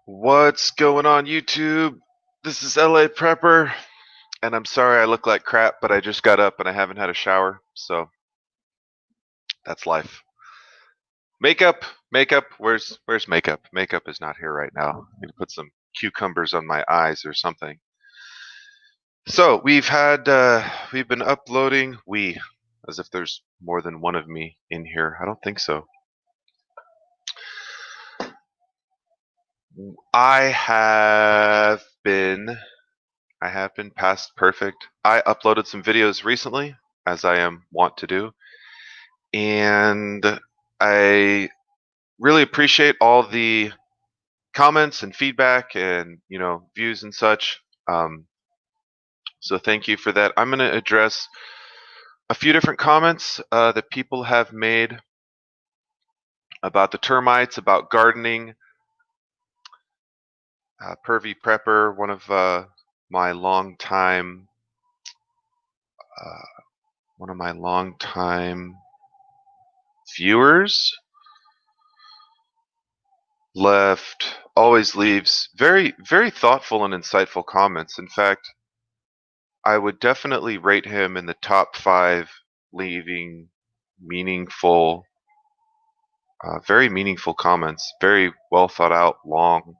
What's going on, YouTube? This is LA Prepper, and I'm sorry I look like crap, but I just got up and I haven't had a shower, so that's life. Makeup. Where's makeup? Makeup is not here right now. I'm gonna put some cucumbers on my eyes or something. So we've been uploading. As if there's more than one of me in here. I don't think so. I have been I have been past perfect. I uploaded some videos recently, as I am wont to do, and I really appreciate all the comments and feedback and views and such. So thank you for that. I'm going to address a few different comments that people have made about the termites, about gardening. Pervy Prepper, my long time, uh, one of my long time viewers always leaves very thoughtful and insightful comments. In fact, I would definitely rate him in the top 5, leaving meaningful, very meaningful comments, very well thought out, long,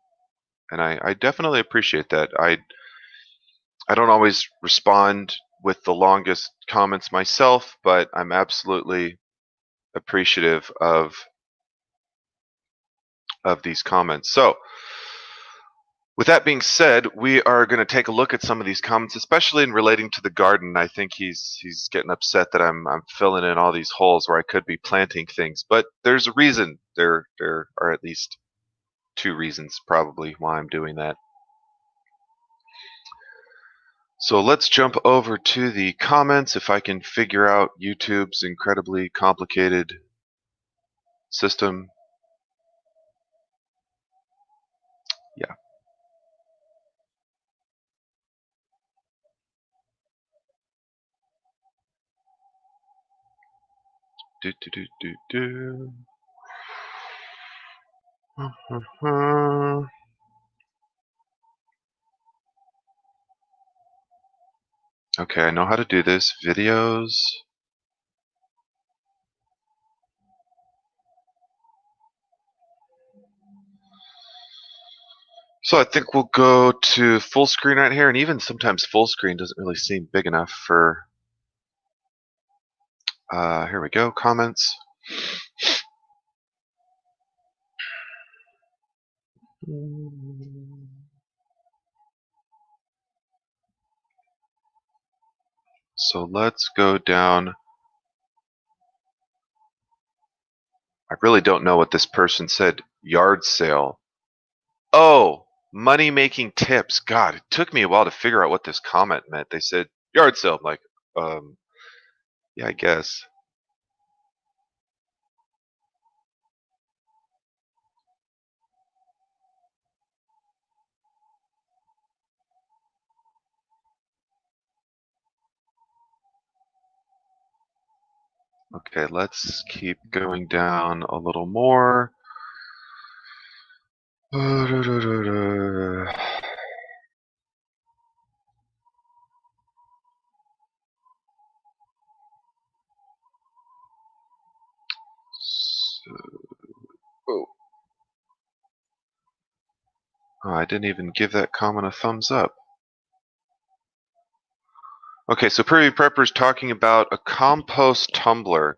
and I definitely appreciate that. I don't always respond with the longest comments myself, but I'm absolutely appreciative of these comments. So with that being said, we are going to take a look at some of these comments, especially in relating to the garden. I think he's getting upset that I'm filling in all these holes where I could be planting things, but there's a reason. There are at least 2 reasons probably why I'm doing that. So let's jump over to the comments if I can figure out YouTube's incredibly complicated system. Yeah. Do do do do do. Okay, I know how to do this. Videos. So I think we'll go to full screen right here, and even sometimes full screen doesn't really seem big enough for. Here we go. Comments. So let's go down. I really don't know what this person said. Yard sale. Oh, money making tips. God, it took me a while to figure out what this comment meant. They said yard sale. I'm like, yeah, I guess. Okay, let's keep going down a little more. Oh, I didn't even give that comment a thumbs up. Okay, so Prairie Prepper's talking about a compost tumbler.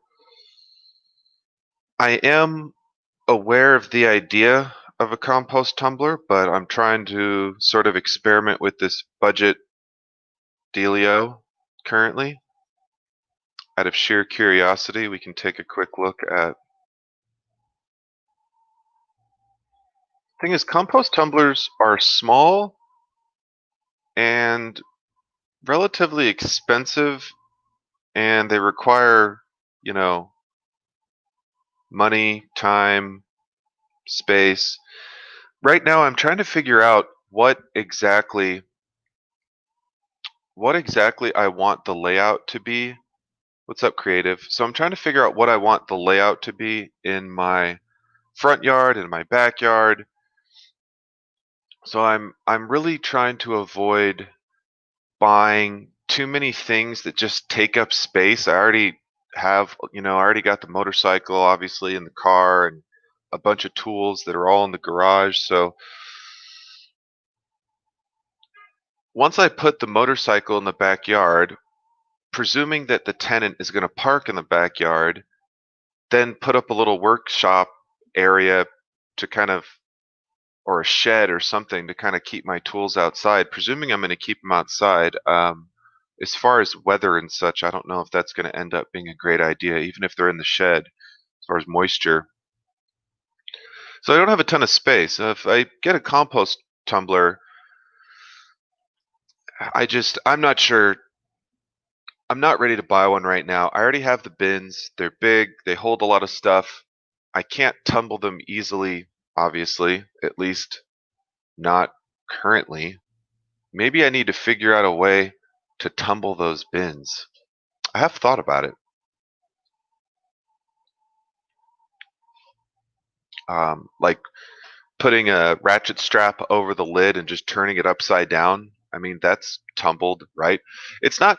I am aware of the idea of a compost tumbler, but I'm trying to sort of experiment with this budget dealio currently. Out of sheer curiosity, we can take a quick look at. Thing is, compost tumblers are small and relatively expensive, and they require, you know, money, time, space. Right now, I'm trying to figure out what exactly I want the layout to be. What's up, creative? So I'm trying to figure out what I want the layout to be in my front yard, in my backyard. So I'm really trying to avoid buying too many things that just take up space. I already have, I already got the motorcycle obviously in the car and a bunch of tools that are all in the garage. So once I put the motorcycle in the backyard, presuming that the tenant is going to park in the backyard, then put up a little workshop area to kind of, or a shed or something to kind of keep my tools outside, presuming I'm going to keep them outside. As far as weather and such, I don't know if that's going to end up being a great idea, even if they're in the shed, as far as moisture. So I don't have a ton of space. If I get a compost tumbler, I'm not sure. I'm not ready to buy one right now. I already have the bins. They're big. They hold a lot of stuff. I can't tumble them easily, obviously, at least not currently. Maybe I need to figure out a way to tumble those bins. I have thought about it. Like putting a ratchet strap over the lid and just turning it upside down. I mean, that's tumbled, right? It's not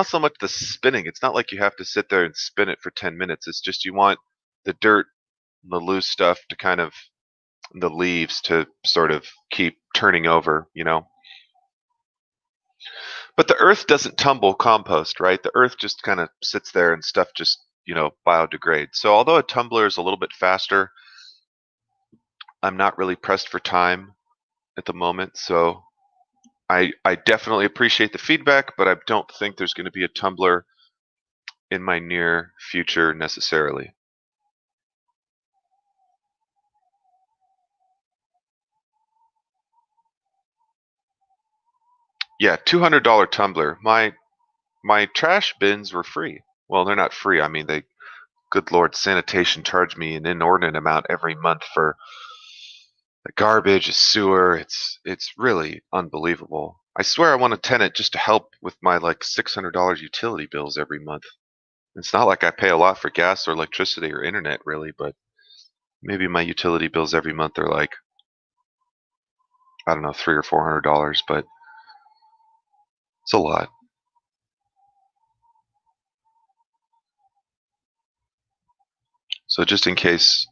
so much the spinning. It's not like you have to sit there and spin it for 10 minutes. It's just you want the dirt, the loose stuff to kind of the leaves to sort of keep turning over. But the earth doesn't tumble compost, right? The earth just kind of sits there and stuff just biodegrades. So although a tumbler is a little bit faster, I'm not really pressed for time at the moment. So I definitely appreciate the feedback, but I don't think there's going to be a tumbler in my near future necessarily. Yeah, $200 tumbler. My trash bins were free. Well, they're not free. I mean, good Lord, sanitation charged me an inordinate amount every month for the garbage, sewer. It's really unbelievable. I swear I want a tenant just to help with my like $600 utility bills every month. It's not like I pay a lot for gas or electricity or internet really, but maybe my utility bills every month are like, I don't know, $300 or $400, but it's a lot. So just in case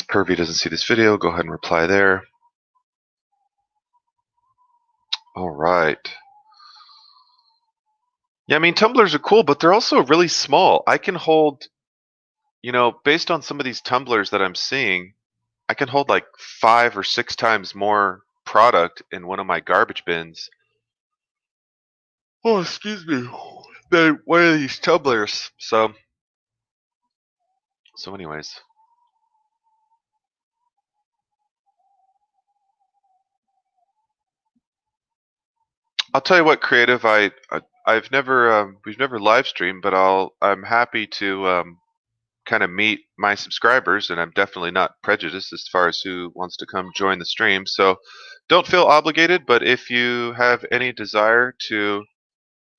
Pervy doesn't see this video, go ahead and reply there. All right. Yeah, I mean, tumblers are cool, but they're also really small. I can hold, based on some of these tumblers that I'm seeing, I can hold like 5 or 6 times more product in one of my garbage bins. Oh, excuse me. Than one of these tumblers. So anyways, I'll tell you what, creative. I've never we've never live streamed, but I'm happy to kind of meet my subscribers, and I'm definitely not prejudiced as far as who wants to come join the stream. So don't feel obligated, but if you have any desire to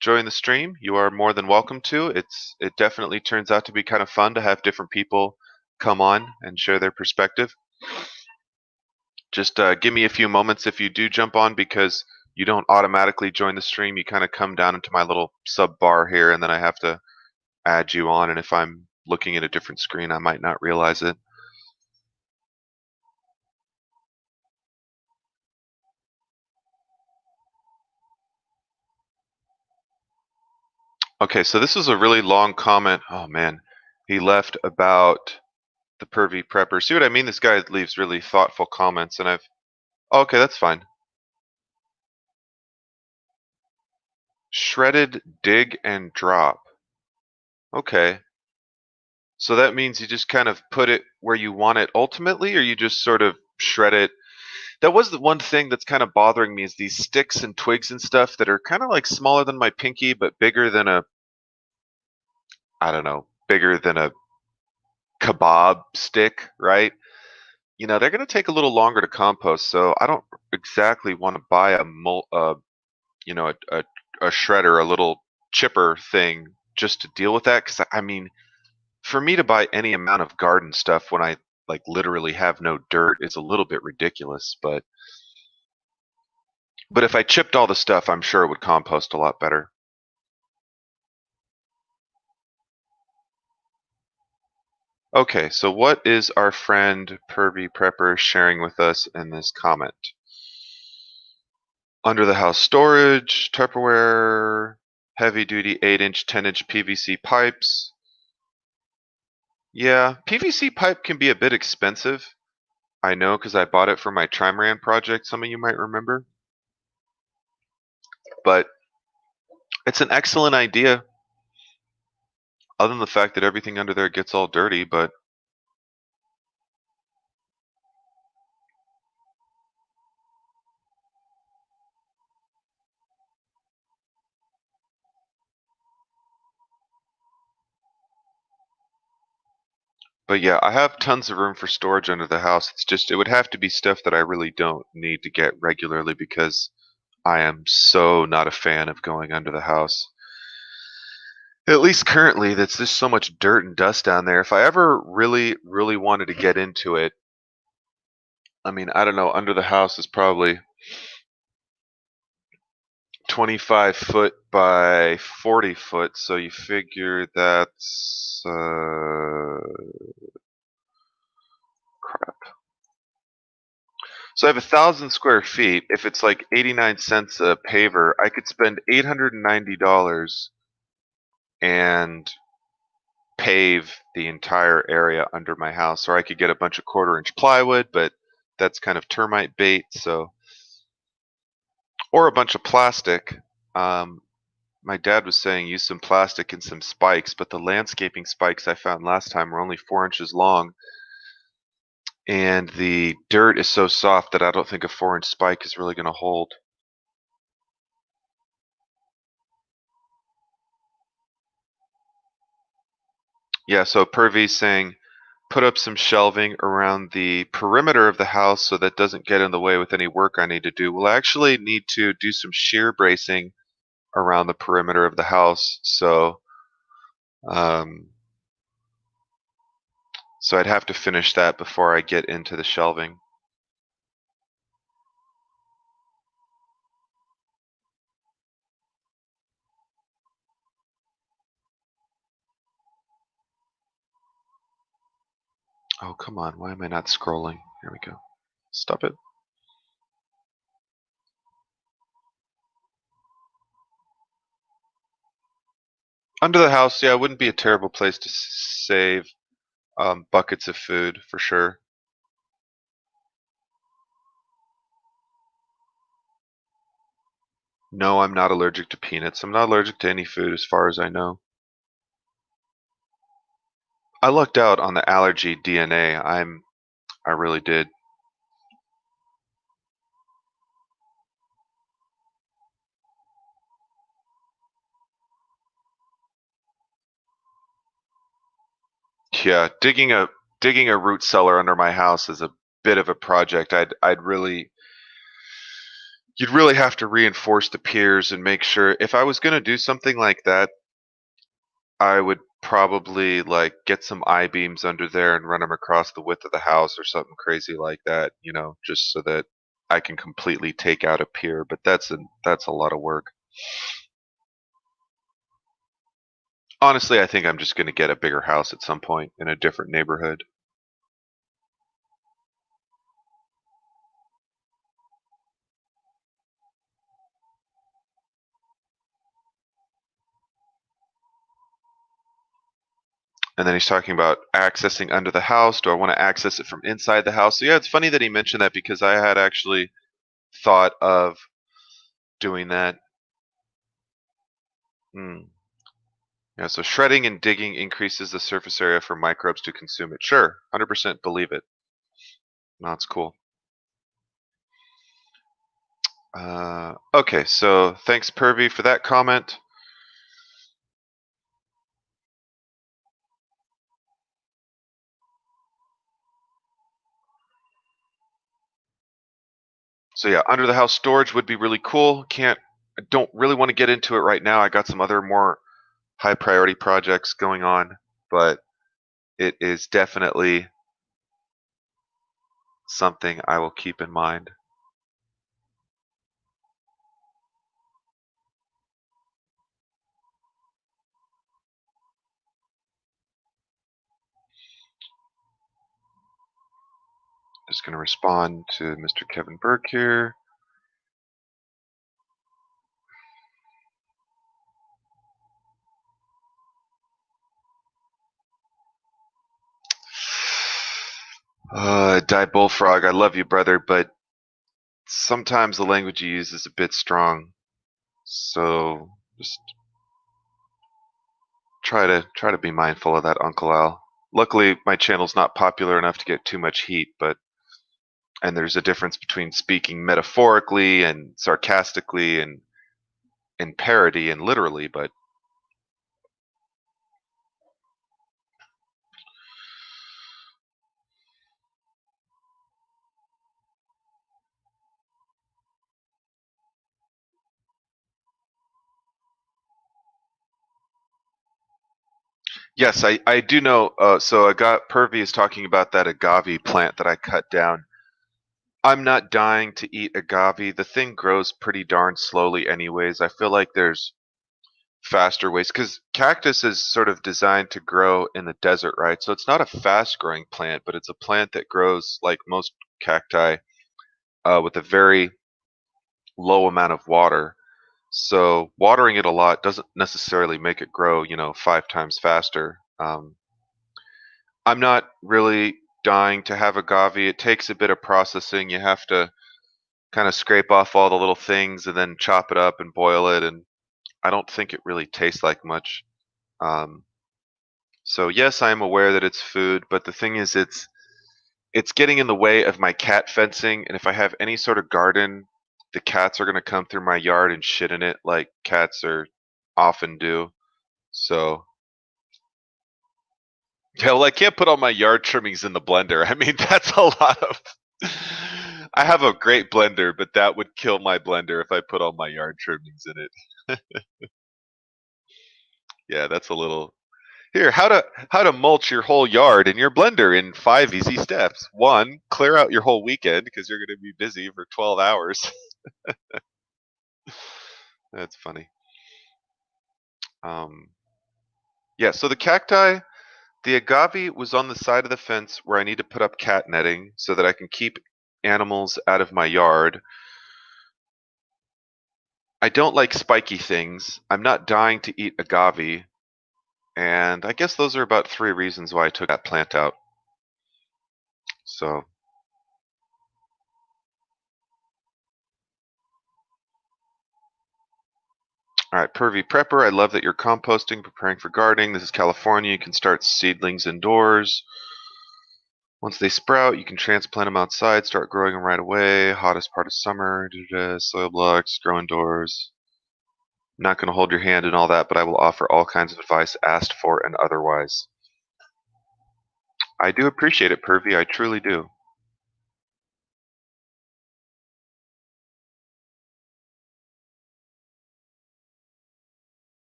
join the stream, you are more than welcome to. It definitely turns out to be kind of fun to have different people come on and share their perspective. Just give me a few moments if you do jump on because you don't automatically join the stream. You kind of come down into my little sub bar here, and then I have to add you on. And if I'm looking at a different screen, I might not realize it. Okay, so this is a really long comment. Oh man, he left about the pervy prepper. See what I mean? This guy leaves really thoughtful comments, and okay, that's fine. Shredded, dig, and drop. Okay. So that means you just kind of put it where you want it ultimately, or you just sort of shred it. That was the one thing that's kind of bothering me is these sticks and twigs and stuff that are kind of like smaller than my pinky, but bigger than I don't know, bigger than a kebab stick, right? they're going to take a little longer to compost, so I don't exactly want to buy you know, a shredder, a little chipper thing just to deal with that. Because I mean, for me to buy any amount of garden stuff when I like literally have no dirt is a little bit ridiculous. But if I chipped all the stuff, I'm sure it would compost a lot better. Okay, so what is our friend Pervy Prepper sharing with us in this comment? Under the house storage, Tupperware, heavy duty 8-inch, 10-inch PVC pipes. Yeah, PVC pipe can be a bit expensive. I know because I bought it for my Trimaran project, some of you might remember. But it's an excellent idea, other than the fact that everything under there gets all dirty, but yeah, I have tons of room for storage under the house. It's just it would have to be stuff that I really don't need to get regularly because I am so not a fan of going under the house. At least currently, that's just so much dirt and dust down there. If I ever really, really wanted to get into it, I mean, I don't know, under the house is probably 25 foot by 40 foot, so you figure that's crap. So I have 1,000 square feet. If it's like 89 cents a paver, I could spend $890 and pave the entire area under my house, or I could get a bunch of 1/4 inch plywood, but that's kind of termite bait, so or a bunch of plastic. Um, my dad was saying use some plastic and some spikes, but the landscaping spikes I found last time were only 4 inches long, and the dirt is so soft that I don't think a 4-inch spike is really going to hold. Yeah, so Purvy's saying put up some shelving around the perimeter of the house so that doesn't get in the way with any work I need to do. We'll actually need to do some shear bracing around the perimeter of the house, um, so I'd have to finish that before I get into the shelving. Oh, come on. Why am I not scrolling? Here we go. Stop it. Under the house, yeah, it wouldn't be a terrible place to save buckets of food for sure. No, I'm not allergic to peanuts. I'm not allergic to any food as far as I know. I lucked out on the allergy DNA. I really did. Yeah, digging a root cellar under my house is a bit of a project. I'd really you'd really have to reinforce the piers and make sure if I was going to do something like that, I would probably like get some I-beams under there and run them across the width of the house or something crazy like that, just so that I can completely take out a pier, but that's a lot of work. Honestly, I think I'm just going to get a bigger house at some point in a different neighborhood. And then he's talking about accessing under the house. Do I want to access it from inside the house? So yeah, it's funny that he mentioned that because I had actually thought of doing that. Hmm. Yeah, so shredding and digging increases the surface area for microbes to consume it. Sure, 100% believe it. No, it's cool. Okay, so thanks, Pervy, for that comment. So yeah, under the house storage would be really cool. I don't really want to get into it right now. I got some other more high priority projects going on, but it is definitely something I will keep in mind. Just going to respond to Mr. Kevin Burke here. Die Bullfrog, I love you, brother, but sometimes the language you use is a bit strong. So just try to be mindful of that, Uncle Al. Luckily, my channel's not popular enough to get too much heat, and there's a difference between speaking metaphorically and sarcastically and in parody and literally, but yes, I do know. So I got Pervy is talking about that agave plant that I cut down. I'm not dying to eat agave. The thing grows pretty darn slowly, anyways. I feel like there's faster ways because cactus is sort of designed to grow in the desert, right? So it's not a fast growing plant, but it's a plant that grows like most cacti with a very low amount of water. So watering it a lot doesn't necessarily make it grow, 5 times faster. I'm not really dying to have agave. It takes a bit of processing. You have to kind of scrape off all the little things and then chop it up and boil it. And I don't think it really tastes like much. Um, so yes, I am aware that it's food, but the thing is, it's getting in the way of my cat fencing. And if I have any sort of garden, the cats are going to come through my yard and shit in it, like cats are often do. So yeah, well, I can't put all my yard trimmings in the blender. I mean, that's a lot of. I have a great blender, but that would kill my blender if I put all my yard trimmings in it. Yeah, that's a little. Here, how to mulch your whole yard in your blender in 5 easy steps. One, clear out your whole weekend because you're going to be busy for 12 hours. That's funny. Um, yeah, so the agave was on the side of the fence where I need to put up cat netting so that I can keep animals out of my yard. I don't like spiky things. I'm not dying to eat agave. And I guess those are about 3 reasons why I took that plant out. So, all right, Pervy Prepper, I love that you're composting, preparing for gardening. This is California. You can start seedlings indoors. Once they sprout, you can transplant them outside, start growing them right away. Hottest part of summer, soil blocks, grow indoors. Not going to hold your hand and all that, but I will offer all kinds of advice asked for and otherwise. I do appreciate it, Pervy. I truly do.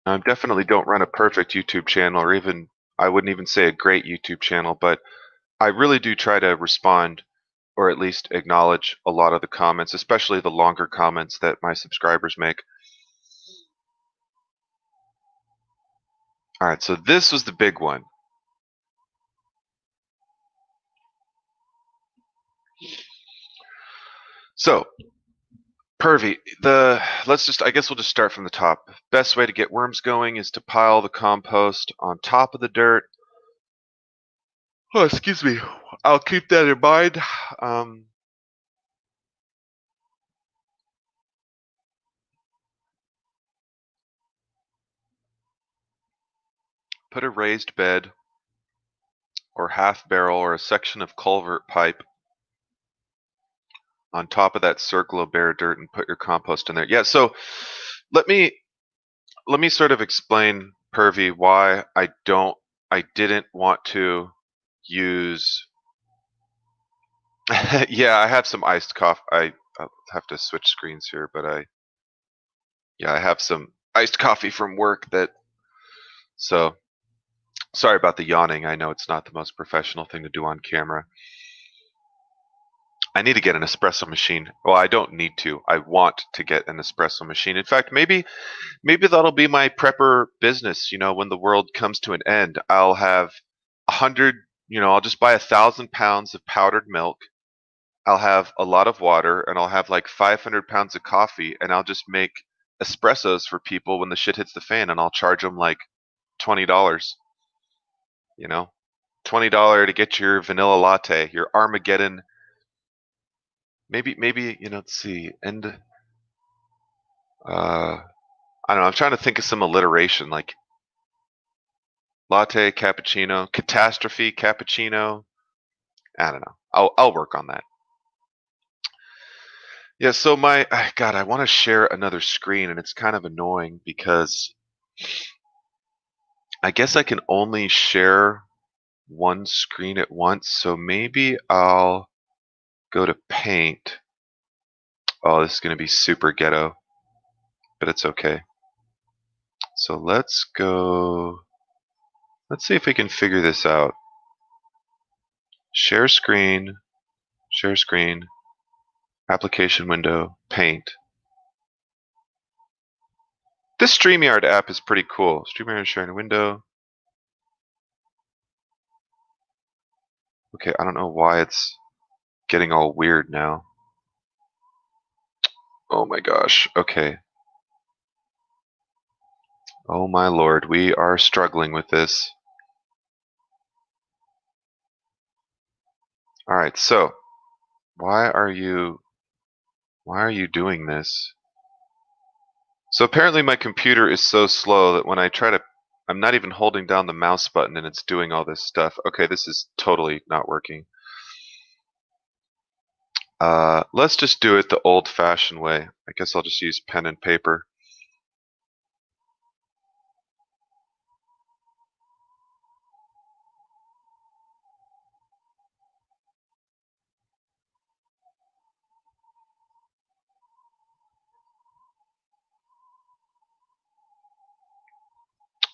I definitely don't run a perfect YouTube channel, or even, I wouldn't even say a great YouTube channel, but I really do try to respond or at least acknowledge a lot of the comments, especially the longer comments that my subscribers make. All right, so this was the big one. So, Pervy, I guess we'll just start from the top. Best way to get worms going is to pile the compost on top of the dirt. Oh, excuse me. I'll keep that in mind. Put a raised bed or half barrel or a section of culvert pipe on top of that circle of bare dirt and put your compost in there. Yeah, so let me sort of explain, Pervy, why I didn't want to use Yeah, I have some iced coffee. I'll have to switch screens here, but yeah, I have some iced coffee from work that. So sorry about the yawning. I know it's not the most professional thing to do on camera. I need to get an espresso machine. Well, I don't need to. I want to get an espresso machine. In fact, maybe that'll be my prepper business. When the world comes to an end, I'll have 100. I'll just buy 1,000 pounds of powdered milk. I'll have a lot of water, and I'll have like 500 pounds of coffee, and I'll just make espressos for people when the shit hits the fan, and I'll charge them like $20. You know, $20 to get your vanilla latte, your Armageddon. Maybe let's see, and I don't know. I'm trying to think of some alliteration like latte cappuccino, catastrophe cappuccino. I don't know. I'll work on that. Yeah. So God, I want to share another screen, and it's kind of annoying because I guess I can only share one screen at once. So maybe I'll go to Paint. Oh, this is going to be super ghetto, but it's okay. So let's go. Let's see if we can figure this out. Share screen, application window, Paint. This StreamYard app is pretty cool. StreamYard sharing a window. Okay, I don't know why it's getting all weird now. Oh my gosh. Okay. Oh my lord, we are struggling with this. All right, so why are you doing this? So apparently my computer is so slow that when I try to, I'm not even holding down the mouse button and it's doing all this stuff. Okay, this is totally not working. Let's just do it the old-fashioned way. I guess I'll just use pen and paper.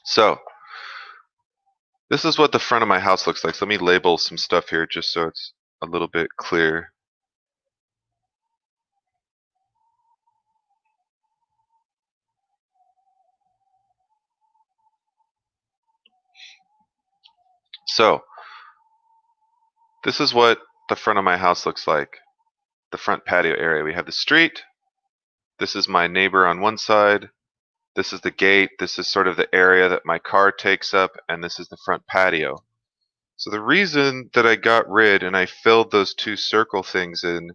So this is what the front of my house looks like. So let me label some stuff here just so it's a little bit clear. So this is what the front of my house looks like. The front patio area. We have the street. This is my neighbor on one side. This is the gate. This is sort of the area that my car takes up, and this is the front patio. So the reason that I got rid and I filled those two circle things in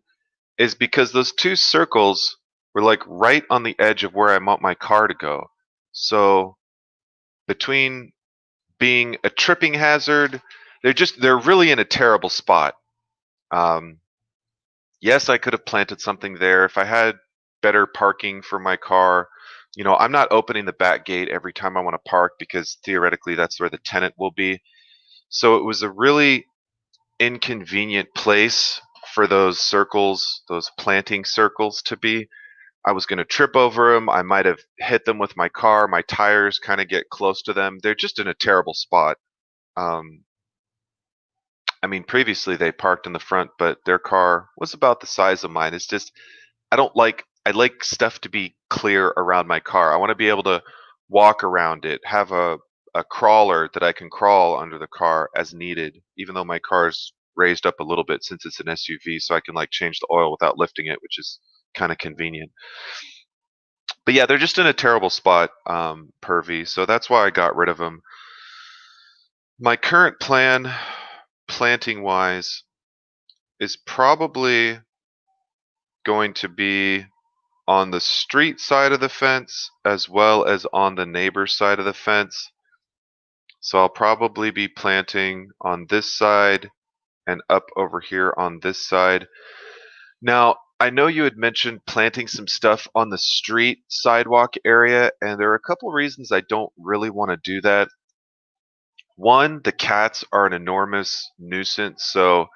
is because those two circles were like right on the edge of where I want my car to go. So between being a tripping hazard, they're really in a terrible spot. Um, yes, I could have planted something there if I had better parking for my car. I'm not opening the back gate every time I want to park because theoretically that's where the tenant will be. So it was a really inconvenient place for those circles, those planting circles to be. I was going to trip over them. I might have hit them with my car. My tires kind of get close to them. They're just in a terrible spot. Um, I mean, previously they parked in the front, but their car was about the size of mine. It's just, I like stuff to be clear around my car. I want to be able to walk around it, have a crawler that I can crawl under the car as needed, even though my car's raised up a little bit since it's an SUV, so I can like change the oil without lifting it, which is kind of convenient. But yeah, they're just in a terrible spot, pervy. So that's why I got rid of them. My current plan, planting wise, is probably going to be on the street side of the fence as well as on the neighbor side of the fence. So I'll probably be planting on this side and up over here on this side. Now, I know you had mentioned planting some stuff on the street sidewalk area, and there are a couple reasons I don't really want to do that. One, the cats are an enormous nuisance, so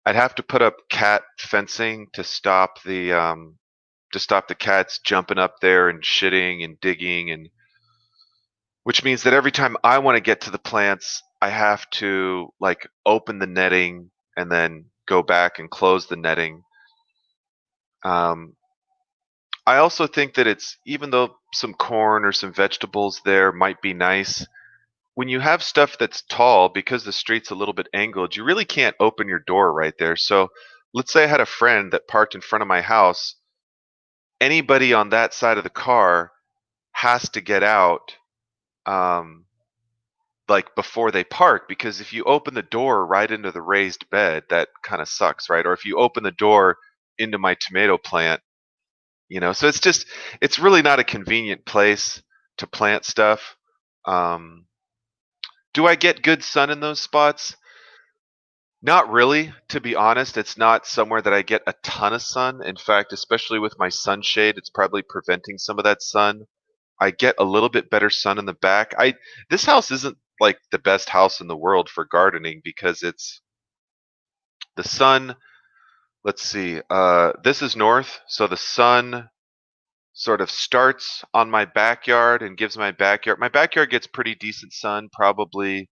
I'd have to put up cat fencing to stop the cats jumping up there and shitting and digging, and which means that every time I want to get to the plants, I have to like open the netting and then go back and close the netting. Um, I also think that it's, even though some corn or some vegetables there might be nice, when you have stuff that's tall, because the street's a little bit angled, you really can't open your door right there. So let's say I had a friend that parked in front of my house. Anybody on that side of the car has to get out, um, like before they park, because if you open the door right into the raised bed, that kind of sucks, right? Or if you open the door into my tomato plant, so it's really not a convenient place to plant stuff. Um, do I get good sun in those spots? Not really, to be honest. It's not somewhere that I get a ton of sun. In fact, especially with my sunshade, it's probably preventing some of that sun. I get a little bit better sun in the back. I This house isn't like the best house in the world for gardening because it's the sun. Let's see. This is north, so the sun sort of starts on my backyard and gives my backyard. My backyard gets pretty decent sun, probably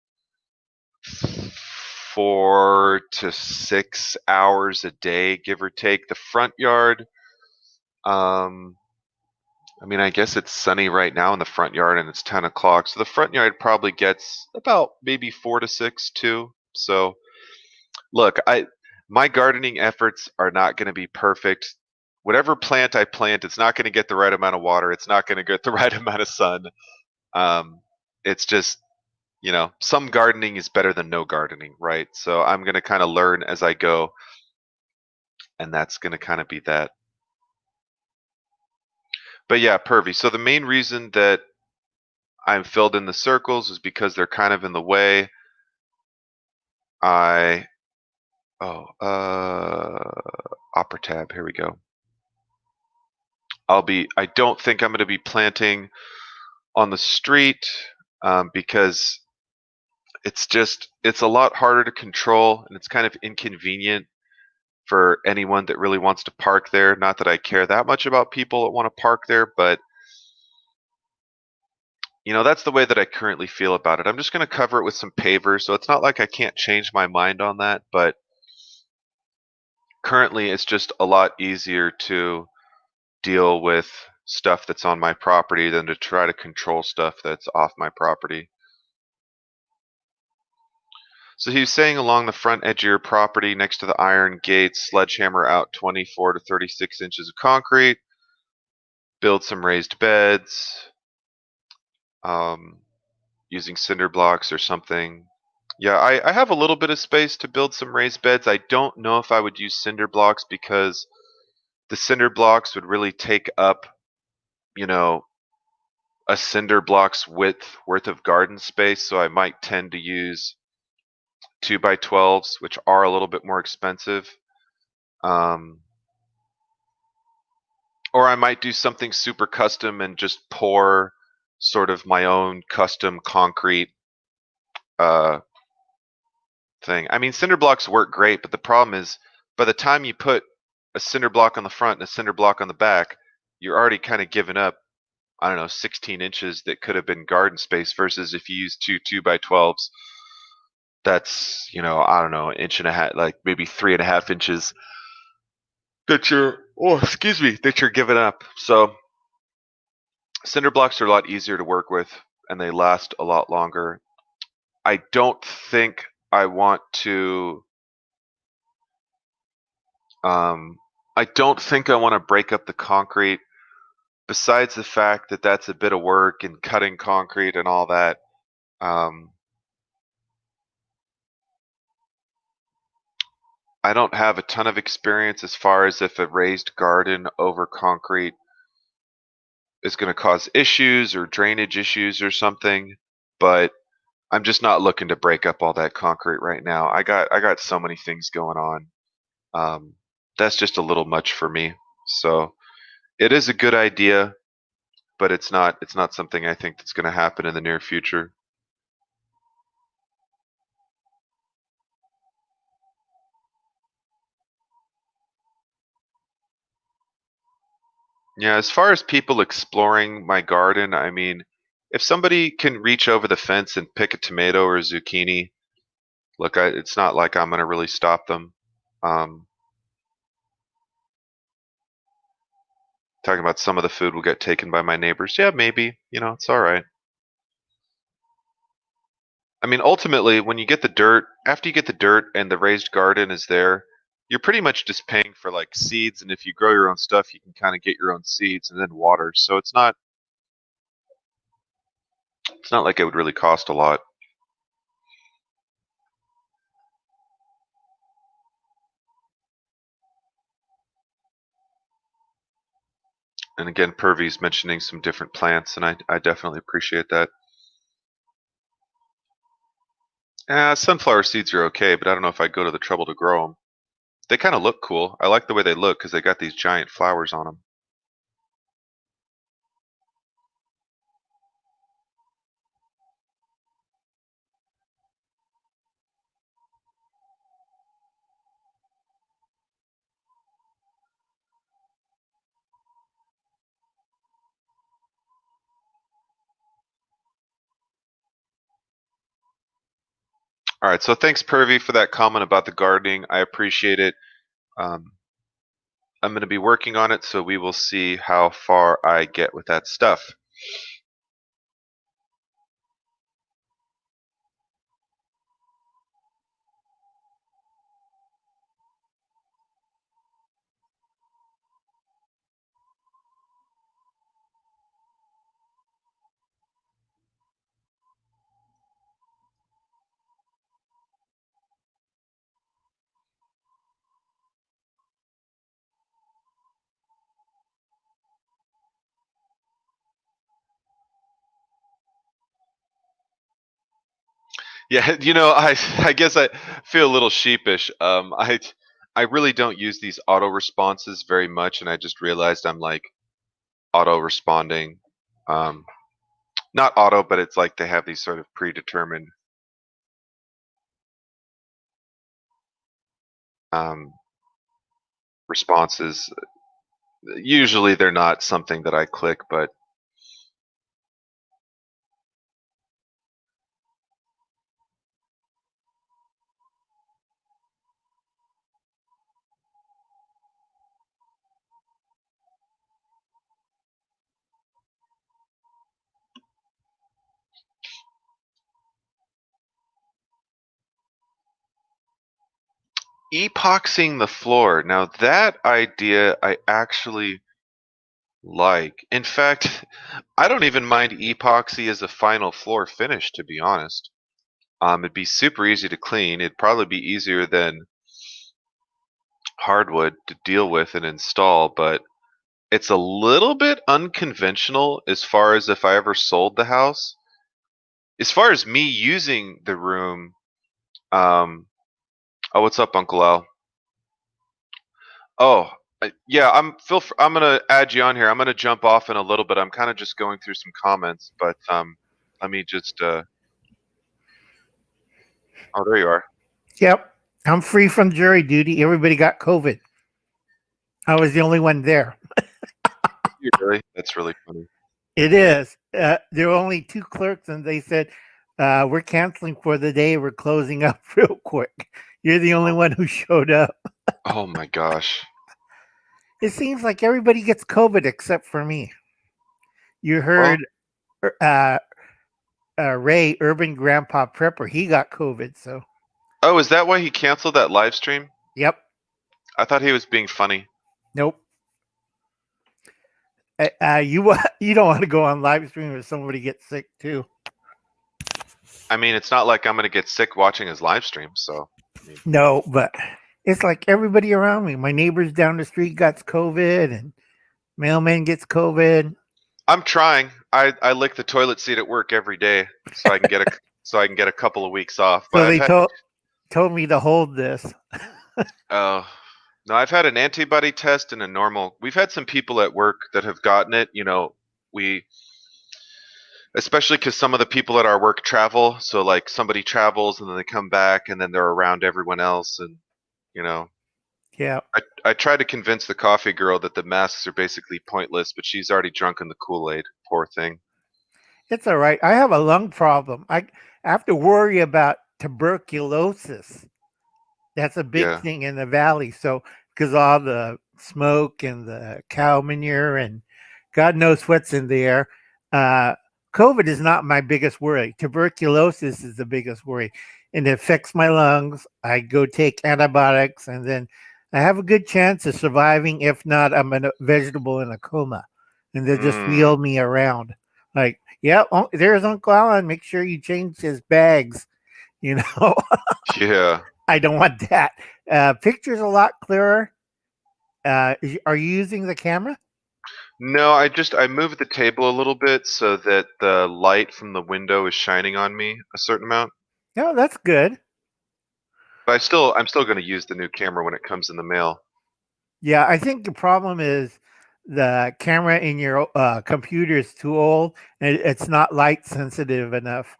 4 to 6 hours a day, give or take. The front yard, um, I mean, I guess it's sunny right now in the front yard and it's 10 o'clock. So the front yard probably gets about maybe 4 to 6 too. So look, my gardening efforts are not going to be perfect. Whatever plant I plant, it's not going to get the right amount of water. It's not going to get the right amount of sun. It's just, some gardening is better than no gardening, right? So I'm going to kind of learn as I go, and that's going to kind of be that. But yeah, pervy. So the main reason that I'm filled in the circles is because they're kind of in the way. I oh Opera tab. Here we go. I don't think I'm going to be planting on the street, because it's a lot harder to control and it's kind of inconvenient for anyone that really wants to park there. Not that I care that much about people that want to park there, but that's the way that I currently feel about it. I'm just going to cover it with some pavers, so it's not like I can't change my mind on that, but currently it's just a lot easier to deal with stuff that's on my property than to try to control stuff that's off my property. So he was saying along the front edge of your property next to the iron gate, sledgehammer out 24 to 36 inches of concrete, build some raised beds, using cinder blocks or something. Yeah, I have a little bit of space to build some raised beds. I don't know if I would use cinder blocks because the cinder blocks would really take up, you know, a cinder block's width worth of garden space. So I might tend to use 2x12s, which are a little bit more expensive. Um, or I might do something super custom and just pour sort of my own custom concrete uh, thing. I mean, cinder blocks work great, but the problem is by the time you put a cinder block on the front and a cinder block on the back, you're already kind of giving up, I don't know, 16 inches that could have been garden space versus if you use two by 12s, that's, I don't know, an inch and a half, like maybe 3.5 inches that you're giving up. So cinder blocks are a lot easier to work with and they last a lot longer. I don't think I want to Um, I don't think I want to break up the concrete. Besides the fact that that's a bit of work and cutting concrete and all that, um, I don't have a ton of experience as far as if a raised garden over concrete is going to cause issues or drainage issues or something. But I'm just not looking to break up all that concrete right now. I got so many things going on. Um, that's just a little much for me. So it is a good idea, but it's not something I think that's going to happen in the near future. Yeah, as far as people exploring my garden, I mean, if somebody can reach over the fence and pick a tomato or a zucchini, look, it's not like I'm gonna really stop them. Um, Talking about some of the food will get taken by my neighbors. Yeah, maybe. It's all right. I mean, ultimately, when you get the dirt, after you get the dirt and the raised garden is there, you're pretty much just paying for like seeds. And if you grow your own stuff, you can kind of get your own seeds and then water. So it's not like it would really cost a lot. And again, Purvy's mentioning some different plants, and I definitely appreciate that. Sunflower seeds are okay, but I don't know if I'd go to the trouble to grow them. They kind of look cool. I like the way they look because they got these giant flowers on them. All right, so thanks, Purvy, for that comment about the gardening. I appreciate it. Um, I'm going to be working on it, so we will see how far I get with that stuff. Yeah, I guess I feel a little sheepish. I really don't use these auto responses very much, and I just realized I'm like auto responding. Um, Not auto, but it's like they have these sort of predetermined um, responses. Usually they're not something that I click, but epoxying the floor. Now that idea I actually like. In fact, I don't even mind epoxy as a final floor finish, to be honest. It'd be super easy to clean. It'd probably be easier than hardwood to deal with and install, but it's a little bit unconventional as far as if I ever sold the house. As far as me using the room, um, oh, what's up, Uncle Al? Oh, yeah, I'm gonna add you on here. I'm gonna jump off in a little bit. I'm kind of just going through some comments, but let me just. Oh, there you are. Yep. I'm free from jury duty. Everybody got COVID. I was the only one there. You really? That's really funny. It is. There were only two clerks, and they said, we're canceling for the day. We're closing up real quick. You're the only Oh, one who showed up. oh my gosh. It seems like everybody gets COVID except for me. You Well, heard uh, Ray, Urban Grandpa Prepper, he got COVID. So, oh, is that why he canceled that live stream? yep. I thought he was being funny. Nope. You don't want to go on live stream if somebody gets sick too. I mean, it's not like I'm gonna get sick watching his live stream, so I mean, No, but it's like everybody around me. My neighbors down the street got COVID, and mailman gets COVID. I'm trying. I lick the toilet seat at work every day so I can get a couple of weeks off. But So I've they had told me to hold this. oh no, I've had an antibody test and a normal. We've had some people at work that have gotten it. We especially because some of the people at our work travel. So like somebody travels and then they come back and then they're around everyone else and you know Yeah, I tried to convince the coffee girl that the masks are basically pointless, but she's already drunk in the Kool-Aid. Poor thing. it's all right. I have a lung problem. I have to worry about tuberculosis. That's a big Yeah. thing in the valley. So, because all the smoke and the cow manure and God knows what's in the air, uh, COVID is not my biggest worry. Tuberculosis is the biggest worry, and it affects my lungs. I go take antibiotics, and then I have a good chance of surviving. If not, I'm a vegetable in a coma, and they just Mm. wheel me around. Like, yeah, there's Uncle Alan. Make sure you change his bags. You know. Yeah. I don't want that. Picture's a lot clearer. Are you using the camera? No, I moved the table a little bit so that the light from the window is shining on me a certain amount. No, that's good. But I'm still going to use the new camera when it comes in the mail. Yeah, I think the problem is the camera in your computer is too old and it's not light sensitive enough.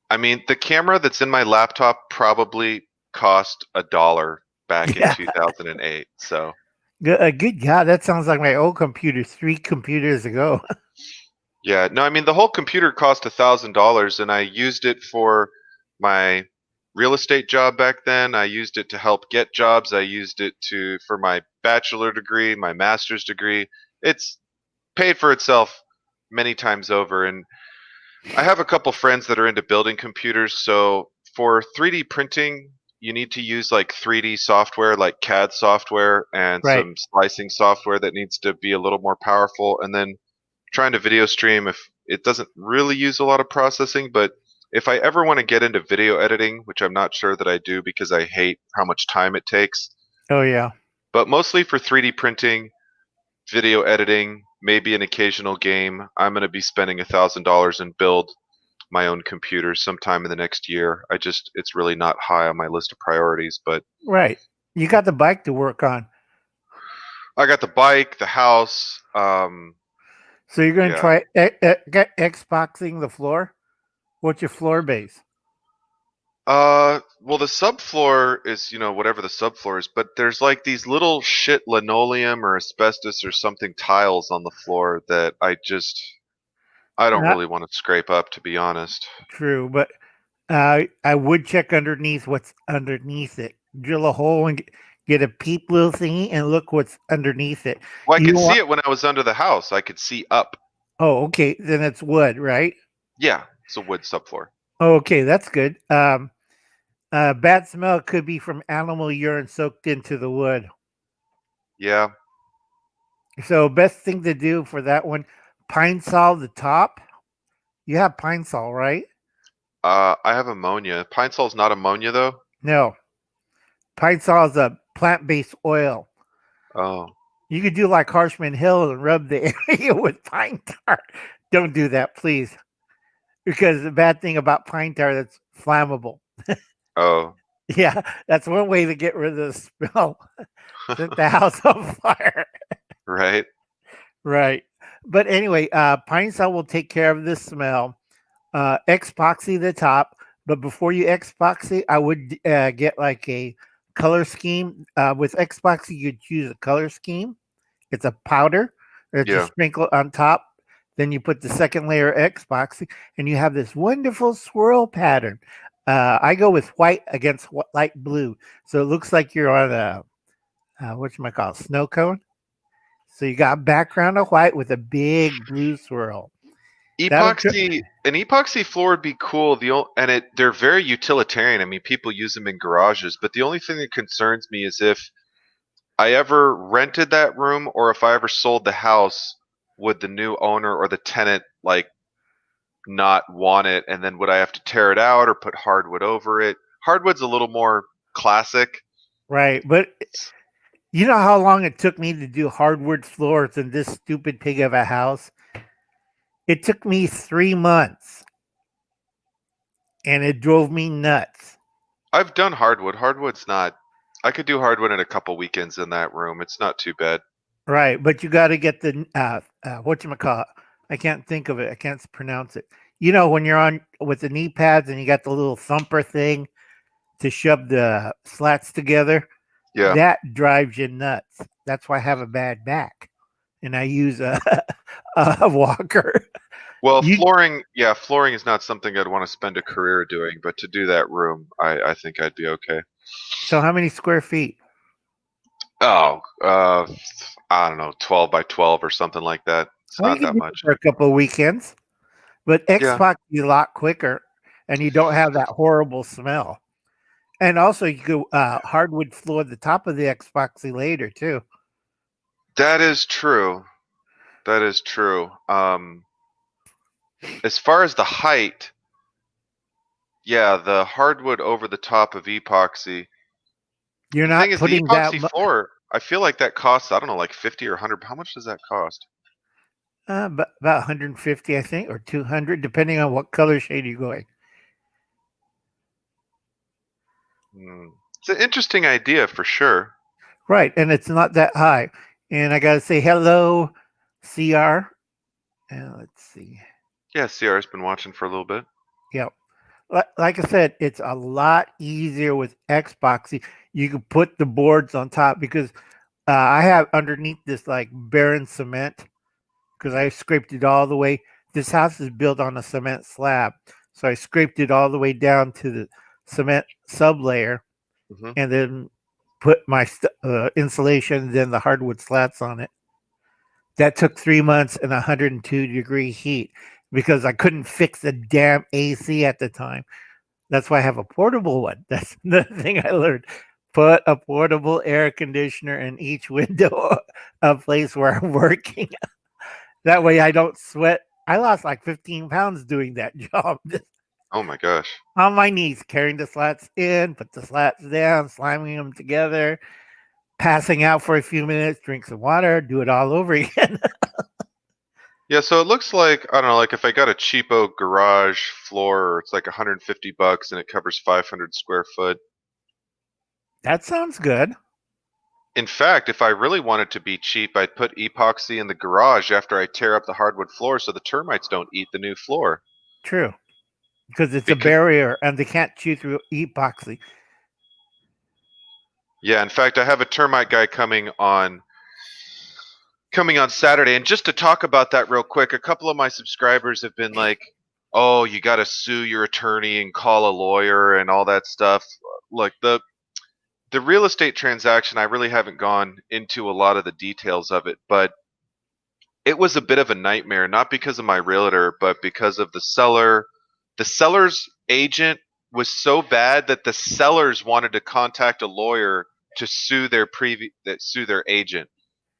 I mean, the camera that's in my laptop probably cost $1 back in Yeah, 2008. So, good God, that sounds like my old computer 3 computers ago. yeah, no, I mean, the whole computer cost $1,000 and I used it for my real estate job back then. I used it to help get jobs. I used it for my bachelor degree, my master's degree. It's paid for itself many times over. And I have a couple friends that are into building computers, so for 3D printing, you need to use like 3D software, like CAD software, and Right. some splicing software that needs to be a little more powerful. And then trying to video stream, if it doesn't really use a lot of processing, but if I ever want to get into video editing, which I'm not sure that I do because I hate how much time it takes, Oh yeah. but mostly for 3D printing, video editing, maybe an occasional game, I'm going to be spending $1,000 and build my own computer sometime in the next year. It's really not high on my list of priorities, but Right. You got the bike to work on. I got the bike, the house. So you're going to Yeah. try get Xboxing the floor? What's your floor base? Well, the subfloor is, whatever the subfloor is, but there's like these little shit linoleum or asbestos or something tiles on the floor that I don't Not really want to scrape up, to be honest. true, but I would check underneath what's underneath it. Drill a hole and get a peep little thingy and look what's underneath it. Well, I You could don't see want. it when I was under the house. I could see up. Oh, okay. Then it's wood, right? Yeah, it's a wood subfloor. Oh, okay, that's good. Bad smell could be from animal urine soaked into the wood. Yeah. So best thing to do for that one, pine sol the top. You have pine sol, right? I have ammonia. Pine Sol's not ammonia though. No, pine sol is a plant-based oil. Oh. You could do like Harshman Hill and rub the area with pine tar. Don't do that, please, because the bad thing about pine tar that's flammable. Oh. Yeah, that's one way to get rid of the smell. Set the house on fire. Right. Right. But anyway, pine sol will take care of the smell. Epoxy the top, but before you epoxy, I would get like a color scheme. With epoxy, you'd choose a color scheme. It's a powder that you Yeah. sprinkle on top. Then you put the second layer of epoxy, and you have this wonderful swirl pattern. I go with white against light blue, so it looks like you're on a what you might call snow cone. So you got background of white with a big blue swirl. That'll An epoxy floor would be cool. They're very utilitarian. I mean, people use them in garages, but the only thing that concerns me is if I ever rented that room or if I ever sold the house, would the new owner or the tenant like not want it, and then would I have to tear it out or put hardwood over it? Hardwood's a little more classic. right. But you know how long it took me to do hardwood floors in this stupid pig of a house? It took me 3 months and it drove me nuts. I've done hardwood. Hardwood's not. I could do hardwood in a couple weekends in that room. It's not too bad. Right. But you got to get the, what you call it? I can't think of it. I can't pronounce it. You know, when you're on with the knee pads and you got the little thumper thing to shove the slats together. Yeah. that drives you nuts. That's why I have a bad back, and I use a a walker. Well, You flooring is not something I'd want to spend a career doing, but to do that room, I think I'd be okay. so how many square feet? Oh, I don't know, 12 by 12 or something like that. It's Well, you not can that do it much. for a couple of weekends, but Yeah, Xbox is a lot quicker, and you don't have that horrible smell. And also, you could hardwood floor the top of the Xbox later too. that is true. That is true. As far as the height, yeah, the hardwood over the top of epoxy. You're The thing not is, the putting that epoxy floor, I feel like that costs, I don't know, like 50 or 100. How much does that cost? about 150, I think, or 200, depending on what color shade you're going. Hmm. It's an interesting idea for sure. Right, and it's not that high. And I gotta say hello, CR. And let's see. Yeah, CR's been watching for a little bit. Yep. Like I said, it's a lot easier with Xbox. You can put the boards on top because I have underneath this like barren cement because I scraped it all the way. This house is built on a cement slab, so I scraped it all the way down to the cement sublayer, Hmm. and then put my insulation, then the hardwood slats on it. That took 3 months and 102-degree heat because I couldn't fix the damn AC at the time. That's why I have a portable one. That's the thing I learned. Put a portable air conditioner in each window, a place where I'm working. That way I don't sweat. I lost like 15 pounds doing that job. Just Oh my gosh. on my knees, carrying the slats in, put the slats down, slamming them together, passing out for a few minutes, drink some water, do it all over again. Yeah, so it looks like, I don't know, like if I got a cheapo garage floor, it's like 150 bucks and it covers 500 square foot. That sounds good. In fact, if I really wanted to be cheap, I'd put epoxy in the garage after I tear up the hardwood floor so the termites don't eat the new floor. True. Because it's a Because barrier and they can't chew through epoxy. yeah, in fact, I have a termite guy coming on Saturday. And just to talk about that real quick, a couple of my subscribers have been like, "Oh, you got to sue your attorney and call a lawyer and all that stuff." Look, the real estate transaction, I really haven't gone into a lot of the details of it, but it was a bit of a nightmare, not because of my realtor, but because of the seller. The seller's agent was so bad that the sellers wanted to contact a lawyer to sue their agent.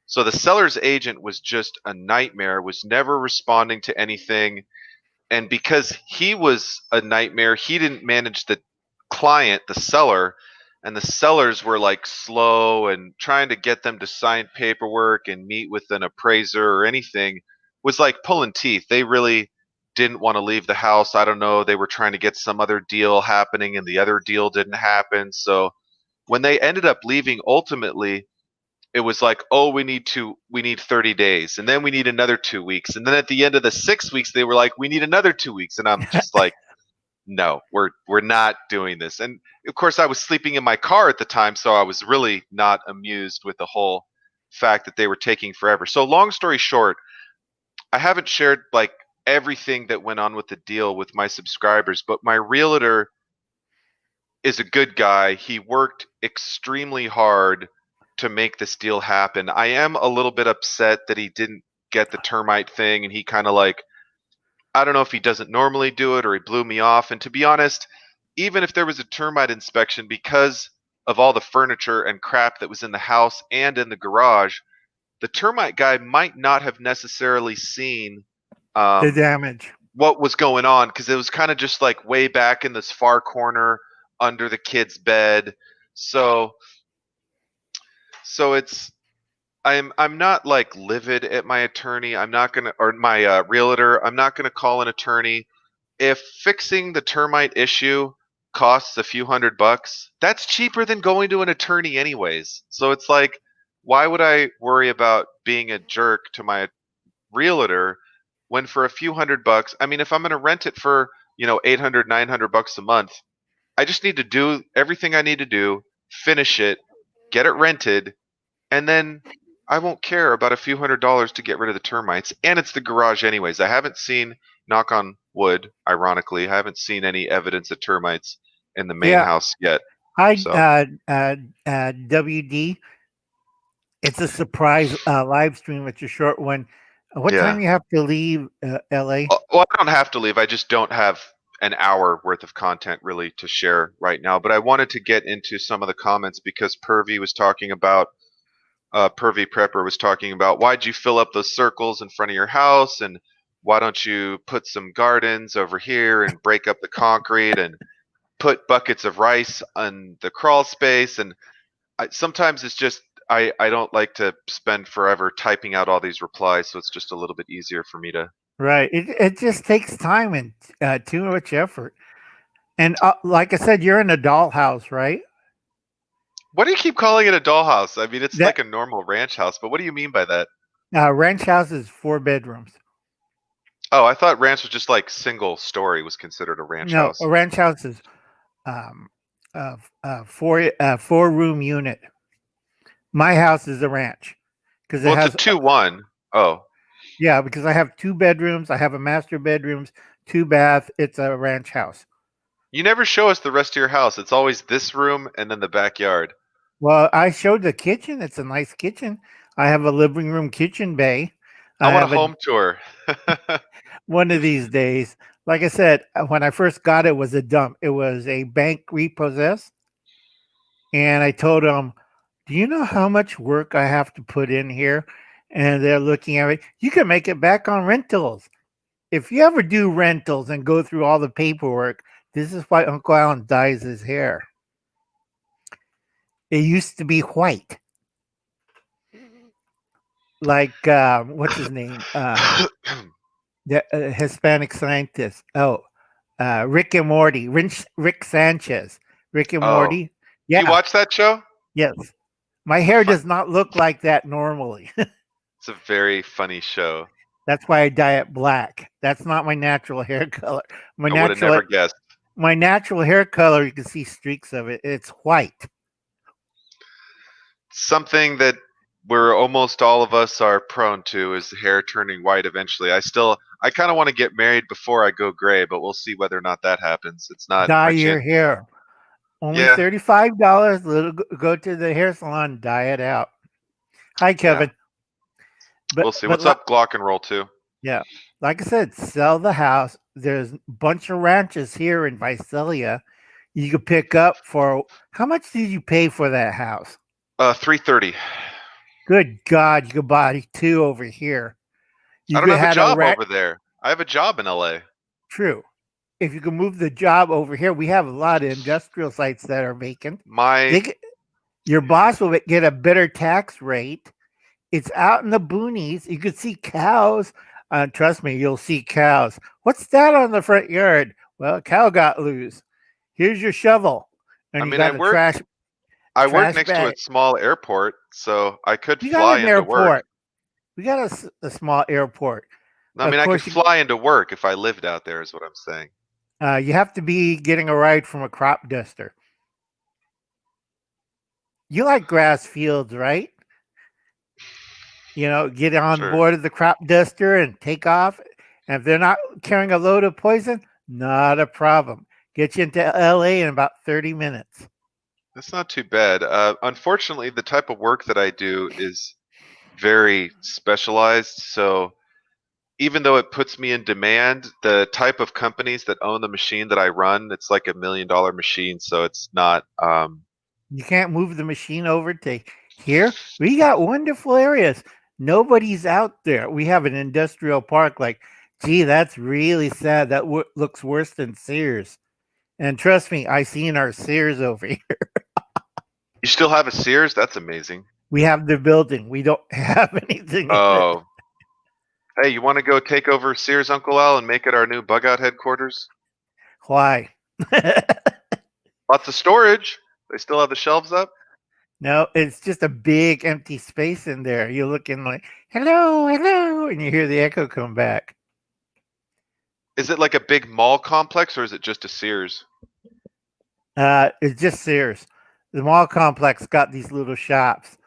So the seller's agent was just a nightmare, was never responding to anything. And because he was a nightmare, he didn't manage the client, the seller, and the sellers were like slow and trying to get them to sign paperwork and meet with an appraiser or anything was like pulling teeth. They really didn't want to leave the house. I don't know. They were trying to get some other deal happening and the other deal didn't happen. So when they ended up leaving, ultimately, it was like, oh, we need 30 days, and then we need another 2 weeks, and then at the end of the 6 weeks, they were like, we need another 2 weeks, and I'm just like, no, we're not doing this. And of course, I was sleeping in my car at the time, so I was really not amused with the whole fact that they were taking forever. So long story short, I haven't shared like everything that went on with the deal with my subscribers, but my realtor is a good guy. He worked extremely hard to make this deal happen. I am a little bit upset that he didn't get the termite thing and he kind of like, I don't know if he doesn't normally do it or he blew me off. And to be honest, even if there was a termite inspection, because of all the furniture and crap that was in the house and in the garage, the termite guy might not have necessarily seen The um, damage. what was going on because it was kind of just like way back in this far corner under the kid's bed. So it's I'm not like livid at my attorney. I'm not gonna or my realtor. I'm not gonna call an attorney. If fixing the termite issue costs a few $100, that's cheaper than going to an attorney anyways. So it's like, why would I worry about being a jerk to my realtor when for a few $100, I mean, if I'm going to rent it for, 800, $900 a month, I just need to do everything I need to do, finish it, get it rented, and then I won't care about a few $100s to get rid of the termites. And it's the garage anyways. I haven't seen, knock on wood, ironically, I haven't seen any evidence of termites in the main Yeah. house yet. Hi, So WD. It's a surprise live stream. It's a short one. What time yeah. you have to leave LA? Well, I don't have to leave. I just don't have an hour worth of content really to share right now. But I wanted to get into some of the comments because Pervy Prepper was talking about why'd you fill up those circles in front of your house, and why don't you put some gardens over here and break up the concrete and put buckets of rice on the crawl space. And sometimes it's just I don't like to spend forever typing out all these replies, so it's just a little bit easier for me to. Right. It just takes time and too much effort. And like I said, you're in a dollhouse, right? What do you keep calling it a dollhouse? I mean, it's That like a normal ranch house, but what do you mean by that? ranch house is 4 bedrooms. Oh, I thought ranch was just like single story was considered a ranch No, a house. ranch house is um, four-room unit. My house is a ranch because it Well, it's a has 2-1. Oh, yeah, because I have 2 bedrooms. I have a master bedrooms, 2 bath. It's a ranch house. you never show us the rest of your house. It's always this room and then the backyard. Well, I showed the kitchen. It's a nice kitchen. I have a living room kitchen bay. I I want a have a home tour. one of these days. Like I said, when I first got it was a dump. It was a bank repossessed. And I told them, do you know how much work I have to put in here? And they're looking at it. You can make it back on rentals. If you ever do rentals and go through all the paperwork, this is why Uncle Alan dyes his hair. It used to be white. Like, what's his name? The Hispanic scientist. Oh, Rick and Morty. Rick Sanchez. Rick and Oh, Morty. do you Yeah, watch that show? yes. My It's a hair fun. does not look like that normally. It's a very funny show. That's why I dye it black. That's not my natural hair color. My I would have natural never guessed. my natural hair color, you can see streaks of it. It's white. Something that we're almost all of us are prone to is hair turning white eventually. I kind of want to get married before I go gray, but we'll see whether or not that happens. It's not Dye my your chance. hair. Only Yeah, $35. Go to the hair salon, dye it out. Hi, yeah. Kevin. But We'll see. but What's up, Glock and Roll 2? yeah, like I said, sell the house. There's a bunch of ranches here in Visalia. You could pick up for how much did you pay for that house? 330. Good God, you could buy two over here. I You don't could have a had a job rat. over there. I have a job in LA. True. If you can move the job over here, we have a lot of industrial sites that are vacant. My Your boss will get a better tax rate. It's out in the boonies. You could see cows. Trust me, you'll see cows. What's that on the front yard? Well, a cow got loose. Here's your shovel, I and you mean, got a I work trash next to a bag. small airport, so I could We got fly an into work. airport. We got a small airport. I Of mean, I could course, fly into work if I lived out there, is what I'm saying. you have to be getting a ride from a crop duster. You like grass fields, right? Get on Sure. board of the crop duster and take off. And if they're not carrying a load of poison, not a problem. Get you into LA in about 30 minutes. That's not too bad. Unfortunately, the type of work that I do is very specialized. So even though it puts me in demand, the type of companies that own the machine that I run, it's like $1 million machine. So it's not. You can't move the machine over to here. We got wonderful areas. Nobody's out there. We have an industrial park. Like, gee, that's really sad. That looks worse than Sears. And trust me, I seen our Sears over here. You still have a Sears? That's amazing. We have the building. We don't have anything in it. Oh, hey, you want to go take over Sears, Uncle Al, and make it our new bug out headquarters? Why? Lots of storage. They still have the shelves up. No, it's just a big empty space in there. You're looking like, hello, hello, and you hear the echo come back. Is it like a big mall complex or is it just a Sears? It's just Sears. The mall complex got these little shops.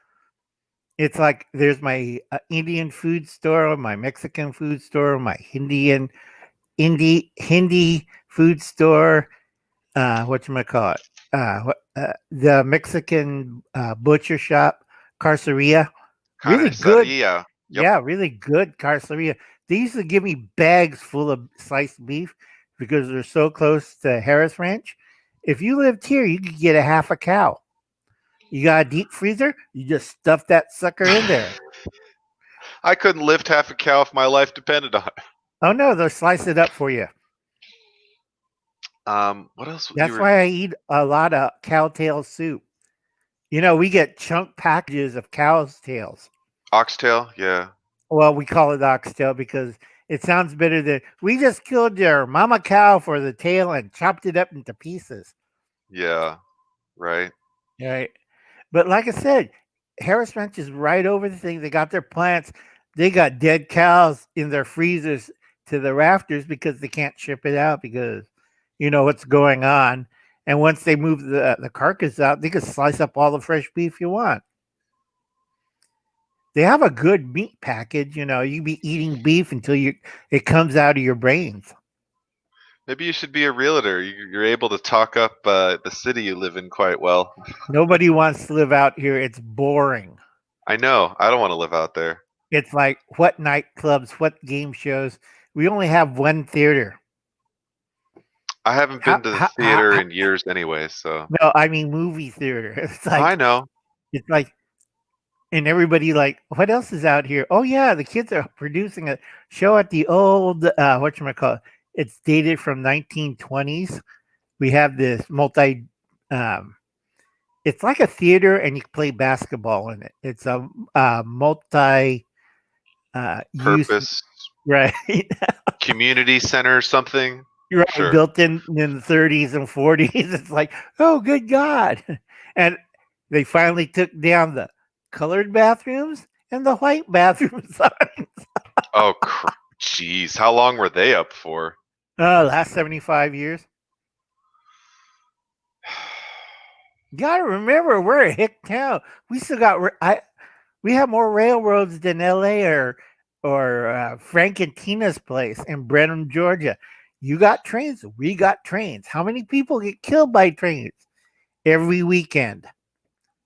It's like there's my Indian food store, my Mexican food store, my Hindi food store. What you call it? The Mexican butcher shop, Carceria. Really good. Carniceria. Yep. Yeah, really good Carceria. They used to give me bags full of sliced beef because they're so close to Harris Ranch. If you lived here, you could get a half a cow. You got a deep freezer, you just stuff that sucker in there. I couldn't lift half a cow if my life depended on it. Oh no, they'll slice it up for you. What else? You That's were why I eat a lot of cow tail soup. You know, we get chunk packages of cow's tails. oxtail. Yeah, Well, we call it oxtail because it sounds better than we just killed your mama cow for the tail and chopped it up into pieces. yeah, right. Right. But like I said, Harris Ranch is right over the thing. They got their plants. They got dead cows in their freezers to the rafters because they can't ship it out because you know what's going on. And once they move the carcass out, they can slice up all the fresh beef you want. They have a good meat package. You know, you be eating beef until you it comes out of your brains. Maybe you should be a realtor. You're able to talk up the city you live in quite well. Nobody wants to live out here. It's boring. I know. I don't want to live out there. It's like what nightclubs, what game shows. We only have one theater. I haven't How, been to the how, how, theater how- in years anyway, so no, I mean movie theater. I know. It's like, and everybody like, what else is out here? Oh yeah, the kids are producing a show at the old what you call it. It's dated from 1920s. We have this multi. Um, it's like a theater, and you can play basketball in it. It's a multi use, Purpose, right? community center, something. Right, Sure. built in the 30s and 40s. It's like, oh, good God. And they finally took down the colored bathrooms and the white bathroom signs. Oh, jeez. How long were they up for? Last 75 years. You gotta remember, we're a hick town. We still got, we have more railroads than LA or Frank and Tina's place in Brenham, Georgia. You got trains, we got trains. How many people get killed by trains every weekend?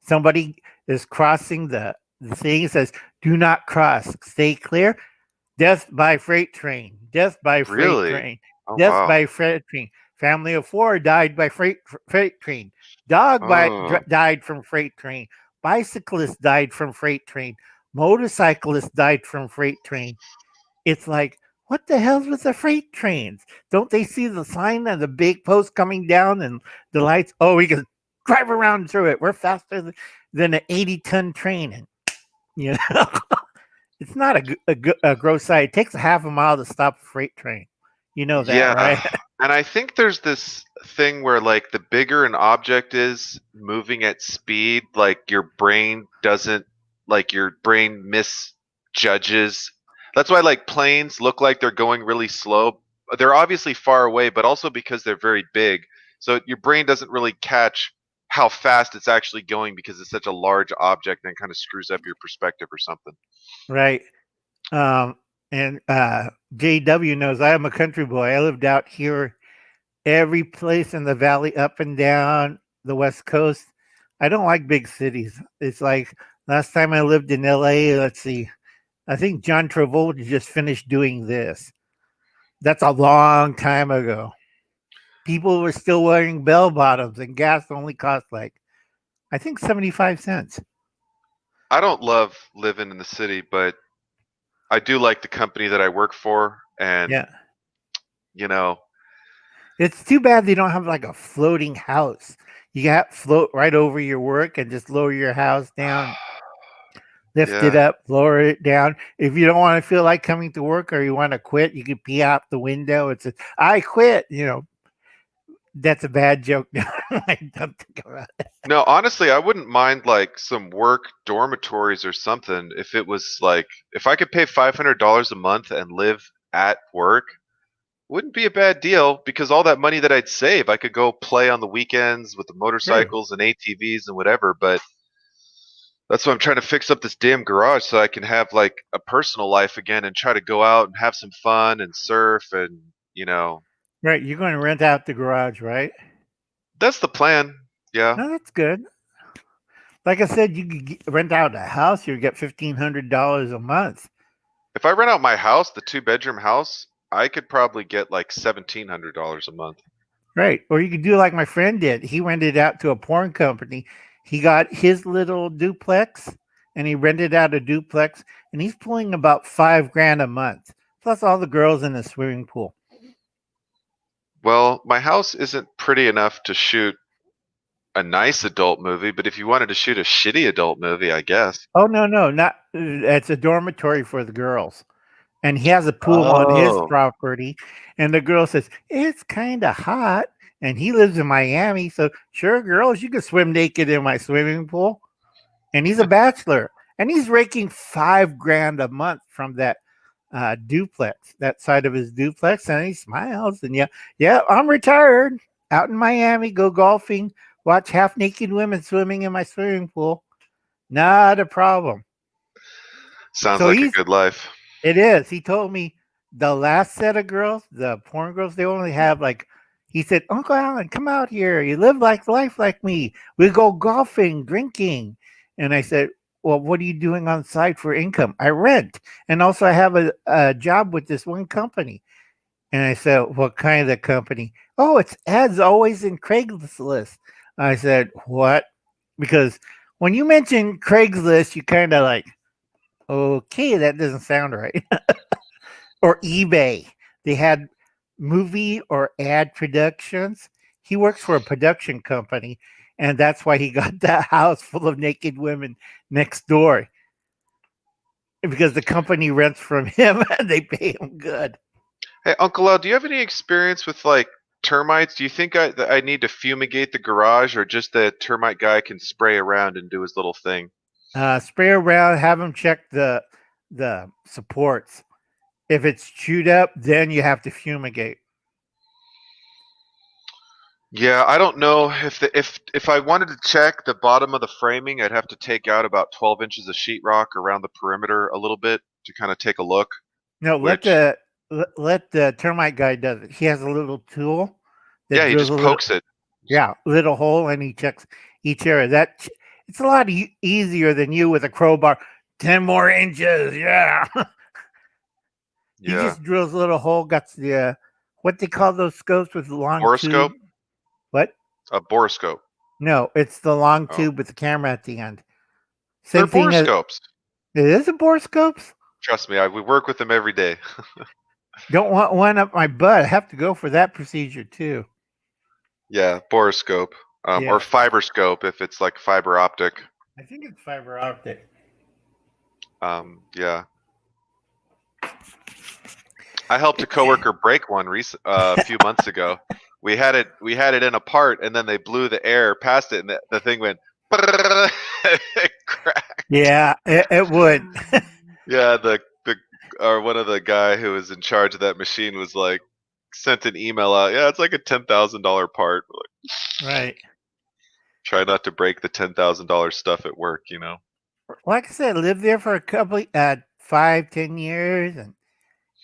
Somebody is crossing the thing says, "Do not cross, stay clear." Death by freight train. Death by freight Really? train. Oh, Death wow. by freight train. Family of four died by freight train. Dog Oh, died from freight train. Bicyclist died from freight train. Motorcyclist died from freight train. It's like, what the hell's with the freight trains? Don't they see the sign and the big post coming down and the lights? Oh, we can drive around through it. We're faster than an 80-ton train. And, you know, it's not a gross sight. It takes a half a mile to stop a freight train. You know that, right? yeah. And I think there's this thing where, like, the bigger an object is moving at speed, like, your brain misjudges. That's why, like, planes look like they're going really slow. They're obviously far away, but also because they're very big. So your brain doesn't really catch how fast it's actually going because it's such a large object and kind of screws up your perspective or something. Right. Um, and JW knows I am a country boy. I lived out here every place in the valley, up and down the West Coast. I don't like big cities. It's like last time I lived in LA, let's see, I think John Travolta just finished doing this. That's a long time ago. People were still wearing bell bottoms and gas only cost like, I think 75 cents. I don't love living in the city, but I do like the company that I work for, and Yeah. you know, It's too bad they don't have like a floating house. You got float right over your work and just lower your house down, lift it yeah. up, lower it down. If you don't want to feel like coming to work or you want to quit, you can pee out the window. It's a, I quit. You know, that's a bad joke. I don't think about it. No, honestly, I wouldn't mind like some work dormitories or something if it was like if I could pay $500 a month and live at work. wouldn't be a bad deal because all that money that I'd save, I could go play on the weekends with the True. motorcycles and ATVs and whatever. But that's why I'm trying to fix up this damn garage so I can have like a personal life again and try to go out and have some fun and surf and Right. You're going to rent out the garage, right? that's the plan. Yeah. No, that's good. Like I said, you could rent out a house. You get $1,500 a month. If I rent out my house, the 2 bedroom house, I could probably get like $1,700 a month. Right. Or you could do like my friend did. He rented out to a porn company. He got his little duplex and he rented out a duplex and he's pulling about 5 grand a month, plus all the girls in the swimming pool. Well, my house isn't pretty enough to shoot a nice adult movie, but if you wanted to shoot a shitty adult movie, I guess. Oh, no, no, not. It's a dormitory for the girls. And he has a pool on his Oh. property. And the girl says, it's kind of hot. And he lives in Miami. So, sure, girls, you can swim naked in my swimming pool. And he's a bachelor. And he's raking 5 grand a month from that duplex, that side of his duplex. And he smiles. And yeah, I'm retired out in Miami, go golfing, watch half naked women swimming in my swimming pool. Not a problem. Sounds So like a good life. it is. He told me the last set of girls, the porn girls, they only have like, he said, Uncle Alan, come out here. You live like life like me. We go golfing, drinking. And I said, well, what are you doing on site for income? I rent. And also I have a job with this one company. And I said, what kind of company? Oh, it's ads always in Craigslist. I said, what? Because when you mention Craigslist, you kind of like, okay, that doesn't sound right. Or eBay. They had movie or ad productions. He works for a production company, and that's why he got that house full of naked women next door because the company rents from him and they pay him good. Hey, Uncle Al, do you have any experience with like termites? Do you think that I need to fumigate the garage, or just the termite guy can spray around and do his little thing? Spray around, have him check the supports. If it's chewed up, then you have to fumigate. Yeah, I don't know if I wanted to check the bottom of the framing, I'd have to take out about 12 inches of sheetrock around the perimeter a little bit to kind of take a look. No, Which, let the termite guy does it. He has a little tool that yeah, he drills a just little, pokes it. yeah, little hole, and he checks each area. It's a lot easier than you with a crowbar. 10 more inches, yeah. He Yeah, just drills a little hole. Got the what they call those scopes with the long tube. boroscope, What? a boroscope. No, it's the long Oh, tube with the camera at the end. they're Same thing as boroscopes. it is a borescopes. Trust me, we work with them every day. Don't want one up my butt. I have to go for that procedure too. Yeah, boroscope, or Yeah, fiberscope if it's like fiber optic. I think it's fiber optic. Yeah, I helped a coworker break one a few months ago. We had it in a part, and then they blew the air past it, and the thing went. It cracked. Yeah, it would. Yeah, the or one of the guy who was in charge of that machine was like sent an email out. Yeah, it's like a $10,000 part. Like, Right. try not to break the $10,000 stuff at work. Like I said, lived there for a couple, 5, 10 years,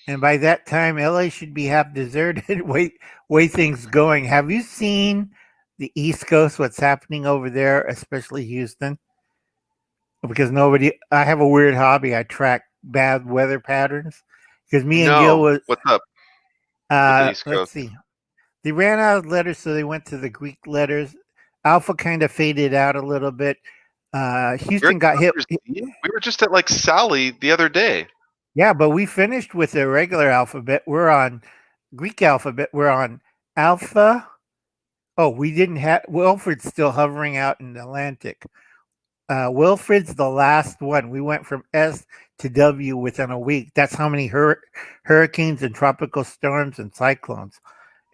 and by that time, LA should be half deserted. Way things going. Have you seen the East Coast? What's happening over there, especially Houston? Because nobody. I have a weird hobby. I track bad weather patterns. Because me and Gil No, was. what's up with the East Let's Coast? see. They ran out of letters, so they went to the Greek letters. Alpha kind of faded out a little bit. You're Houston got hit. We were just at like Sally the other day. Yeah, but we finished with the regular alphabet. We're on Greek alphabet. We're on Alpha. Oh, we didn't have Wilfred's still hovering out in the Atlantic. Wilfred's the last one. We went from S to W within a week. That's how many hurricanes and tropical storms and cyclones.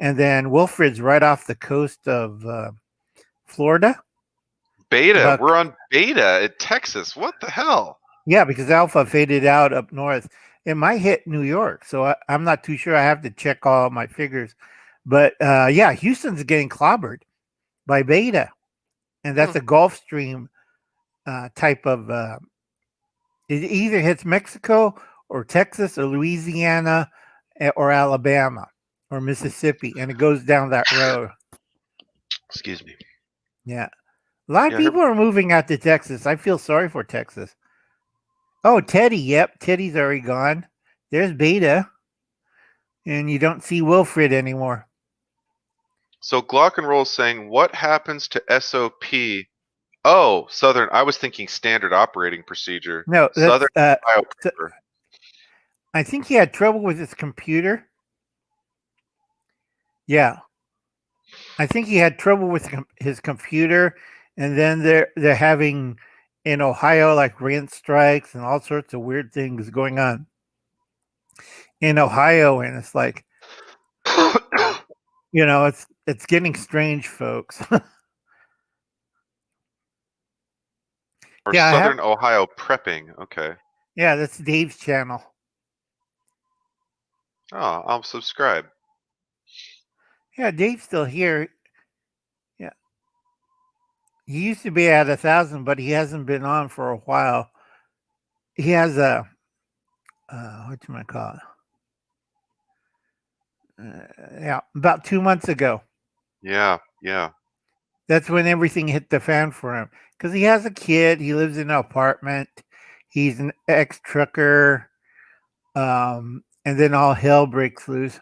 And then Wilfred's right off the coast of Florida. Beta. About We're on beta in Texas. What the hell? Yeah, because Alpha faded out up north. It might hit New York, so I'm not too sure. I have to check all my figures. But yeah, Houston's getting clobbered by Beta, and Hmm. that's a Gulf Stream type of. It either hits Mexico or Texas or Louisiana or Alabama or Mississippi, and it goes down that road. Excuse me. Yeah, a lot of Yeah, I heard. people are moving out to Texas. I feel sorry for Texas. Oh, Teddy. Yep, Teddy's already gone. There's Beta, and you don't see Wilfred anymore. So Glock and Roll saying, what happens to SOP? Oh, Southern. I was thinking standard operating procedure. No, Southern that's. Ohio Prepper. I think he had trouble with his computer. Yeah, I think he had trouble with his computer, and then they're having in Ohio like rent strikes and all sorts of weird things going on in Ohio, and it's like it's getting strange, folks. Or Yeah, I have. Southern Ohio Prepping. Okay. Yeah, that's Dave's channel. Oh, I'll subscribe. Yeah, Dave's still here. Yeah, he used to be at 1,000, but he hasn't been on for a while. He has a what you might call it? Yeah, about 2 months ago. Yeah, yeah. That's when everything hit the fan for him because he has a kid. He lives in an apartment. He's an ex trucker, and then all hell breaks loose.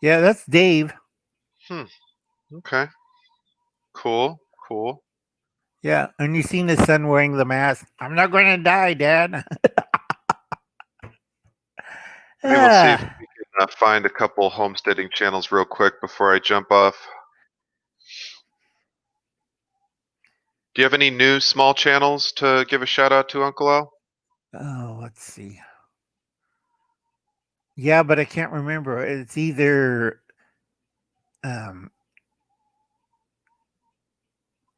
Yeah, that's Dave. Hmm. Okay. Cool. Cool. Yeah, and you seen his son wearing the mask. I'm not going to die, Dad. Maybe we'll see if Ah, we can find a couple homesteading channels real quick before I jump off. Do you have any new small channels to give a shout out to, Uncle Al? oh, let's see. Yeah, but I can't remember. It's either um,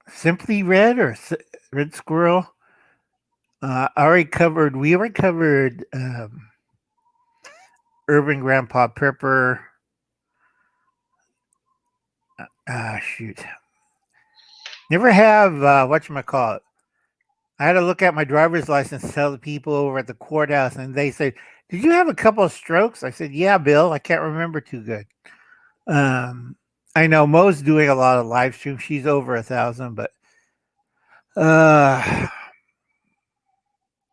Simply Red or Red Squirrel. I already covered. We already covered Urban Grandpa Prepper. Shoot. Never have whatchamacallit. I had to look at my driver's license to tell the people over at the courthouse, and they said, "Did you have a couple of strokes?" I said, "Yeah, Bill. I can't remember too good." Um, I know Mo's doing a lot of live streams. She's over 1,000, but uh,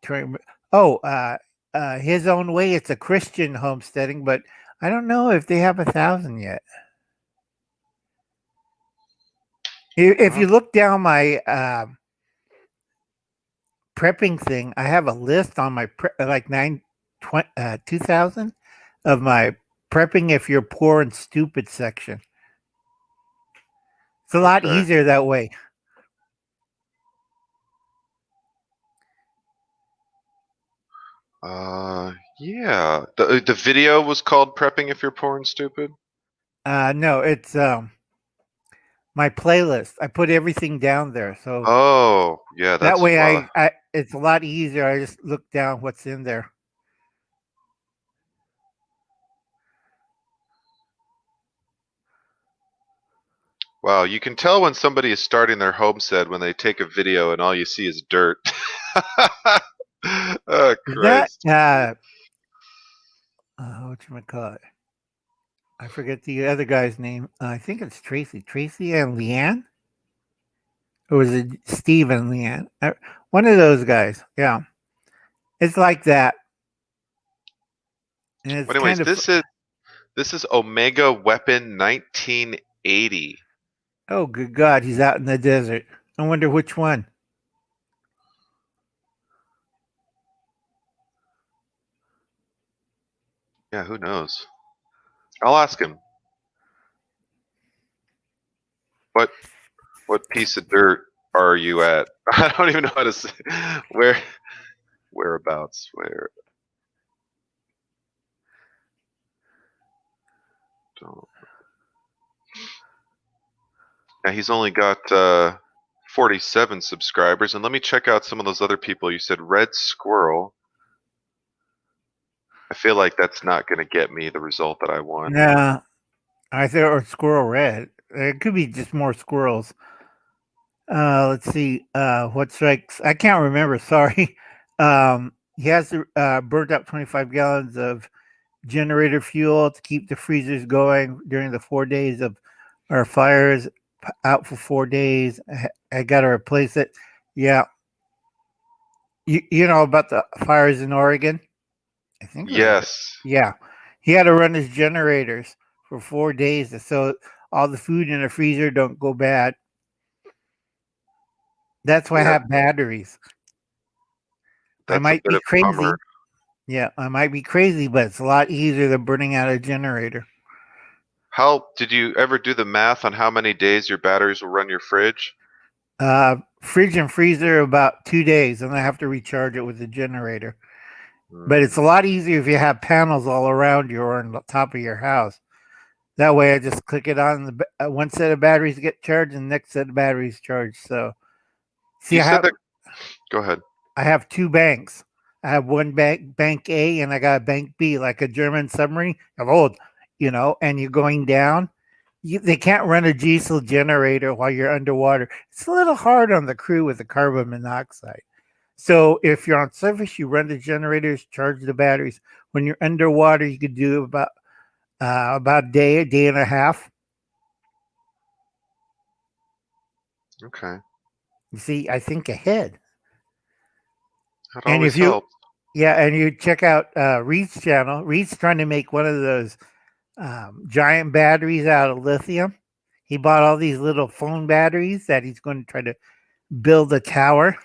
trying- oh, his own way. It's a Christian homesteading, but I don't know if they have 1,000 yet. If Huh? you look down my prepping thing, I have a list on my like 2,000 of my prepping if you're poor and stupid section. It's a lot Okay. easier that way. Yeah. The video was called "Prepping If You're Poor and Stupid." No, it's my playlist. I put everything down there, so Oh, yeah. that That's a way lot of. I it's a lot easier. I just look down what's in there. Wow, you can tell when somebody is starting their homestead when they take a video and all you see is dirt. Oh, Is that Christ. what you call it? I forget the other guy's name. I think it's Tracy. Tracy and Leanne, or was it Steve and Leanne? One of those guys. Yeah, it's like that, and it's But anyways, kind of. this is Omega Weapon 1980. Oh, good God, he's out in the desert. I wonder which one. Yeah, who knows? I'll ask him. What what piece of dirt are you at? I don't even know how to say where whereabouts where don't. Yeah, he's only got 47 subscribers. And let me check out some of those other people. You said Red Squirrel. I feel like that's not going to get me the result that I want. Yeah, I thought or squirrel red. It could be just more squirrels. Let's see. What strikes? I can't remember. Sorry. He has burnt up 25 gallons of generator fuel to keep the freezers going during the 4 days of our fires. Out for 4 days. I got to replace it. Yeah. You know about the fires in Oregon? I think it was. Yes. Yeah. He had to run his generators for 4 days so all the food in the freezer don't go bad. That's why I Yeah, have batteries. I that's a might bit be of a bummer. crazy. Yeah, I might be crazy, but it's a lot easier than burning out a generator. How did you ever do the math on how many days your batteries will run your fridge? Fridge and freezer about 2 days, and I have to recharge it with the generator. But it's Hmm. a lot easier if you have panels all around you or on the top of your house. That way, I just click it on one set of batteries get charged, and the next set of batteries charged. So, see, You said that. Go ahead. I have two banks. I have one bank A, and I got a bank B, like a German submarine of old, and you're going down. They can't run a diesel generator while you're underwater. It's a little hard on the crew with the carbon monoxide. So if you're on surface, you run the generators, charge the batteries. When you're underwater, you could do about a day and a half. Okay. You see, I think ahead. That And if always you, helps. yeah, and you check out Reed's channel. Reed's trying to make one of those giant batteries out of lithium. He bought all these little phone batteries that he's going to try to build a tower.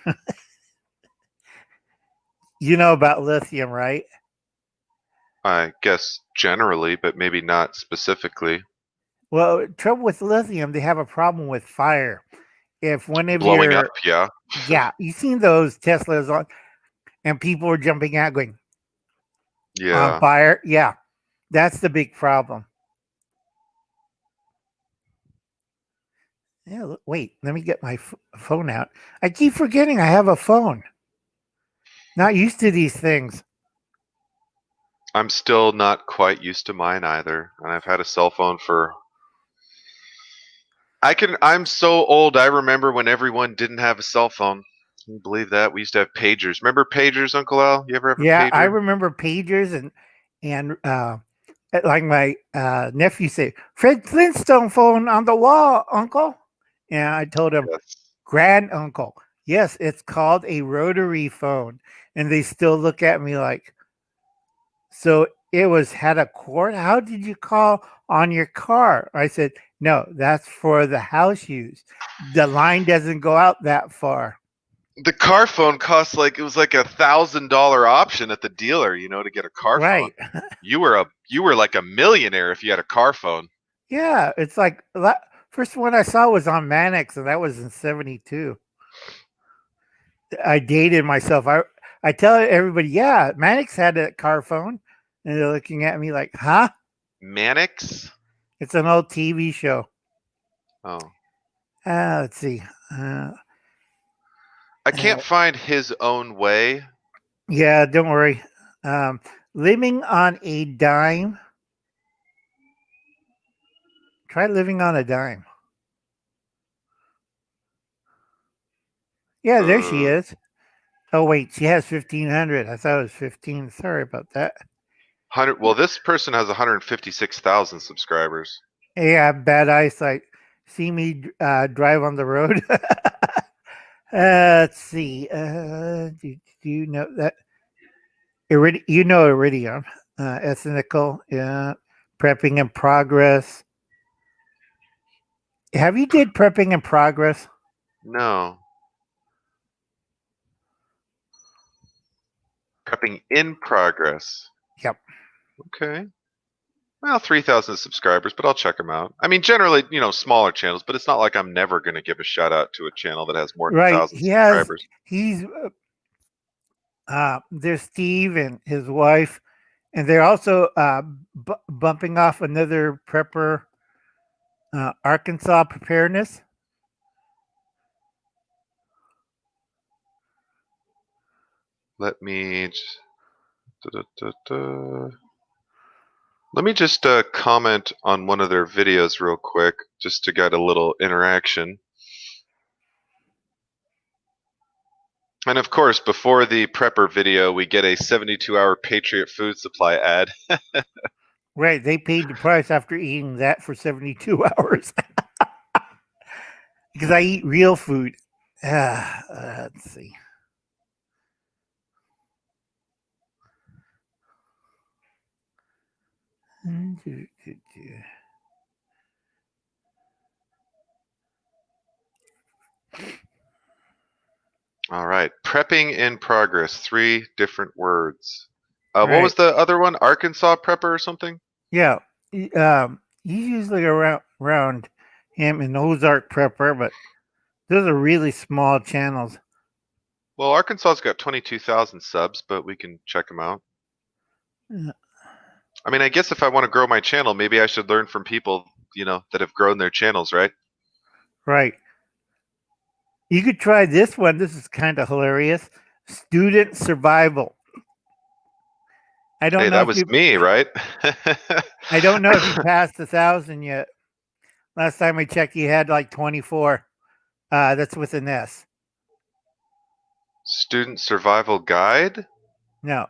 You know about lithium, right? I guess generally, but maybe not specifically. Well, trouble with lithium, they have a problem with fire. If one of Blowing up, your, yeah. yeah, you seen those Teslas on, and people were jumping out going on Yeah. fire? Yeah, that's the big problem. Yeah, wait, let me get my phone out. I keep forgetting I have a phone. Not used to these things. I'm still not quite used to mine either. And I've had a cell phone for I'm so old I remember when everyone didn't have a cell phone. Can you believe that? We used to have pagers. Remember pagers, Uncle Al? You ever have a Yeah, I pager? remember pagers and like my nephew say, Fred Flintstone phone on the wall, Uncle. And I told him, Yes. Grand Uncle, yes, it's called a rotary phone. And they still look at me like, so it was had a cord. How did you call on your car? I said, no, that's for the house use. The line doesn't go out that far. The car phone cost like it was like $1,000 option at the dealer, to get a car phone. Right. You were like a millionaire if you had a car phone. Yeah. It's like first one I saw was on Mannix, and that was in 72. I dated myself. I tell everybody, yeah, Mannix had a car phone. And they're looking at me like, huh? Mannix? It's an old TV show. Oh. Let's see. Uh, I uh, can't find his own way. yeah, don't worry. Um, living on a dime. Try living on a dime. Yeah, there she Uh, is. Oh wait, she has 1,500. I thought it was 15. Sorry about that. hundred. Well, this person has 156,000 subscribers. Yeah, bad eyesight. See me drive on the road. Let's see. Do you know that you know iridium? Ethnical. Yeah. Prepping in progress. Have you did prepping in progress? No. Prepping in progress. Yep. Okay. Well, 3,000 subscribers, but I'll check them out. I mean, generally, smaller channels, but it's not like I'm never going to give a shout out to a channel that has more than Right. 1,000 subscribers. He's there's Steve and his wife, and they're also bumping off another prepper, Arkansas preparedness. Let me let me just comment on one of their videos real quick, just to get a little interaction. And of course, before the prepper video, we get a 72-hour Patriot food supply ad. Right. They paid the price after eating that for 72 hours because I eat real food. Let's see. All right, prepping in progress. 3 different words. What was Right. the other one? Arkansas prepper or something? Yeah. He's usually around him in Ozark Prepper, but those are really small channels. Well, Arkansas's got 22,000 subs, but we can check them out. Yeah. I mean, I guess if I want to grow my channel, maybe I should learn from people, that have grown their channels, right? Right. You could try this one. This is kind of hilarious. Student survival. I don't Hey, know that if was you. me, right? I don't know if he passed 1,000 yet. Last time I checked, he had like 24. That's with an S. Student survival guide? No.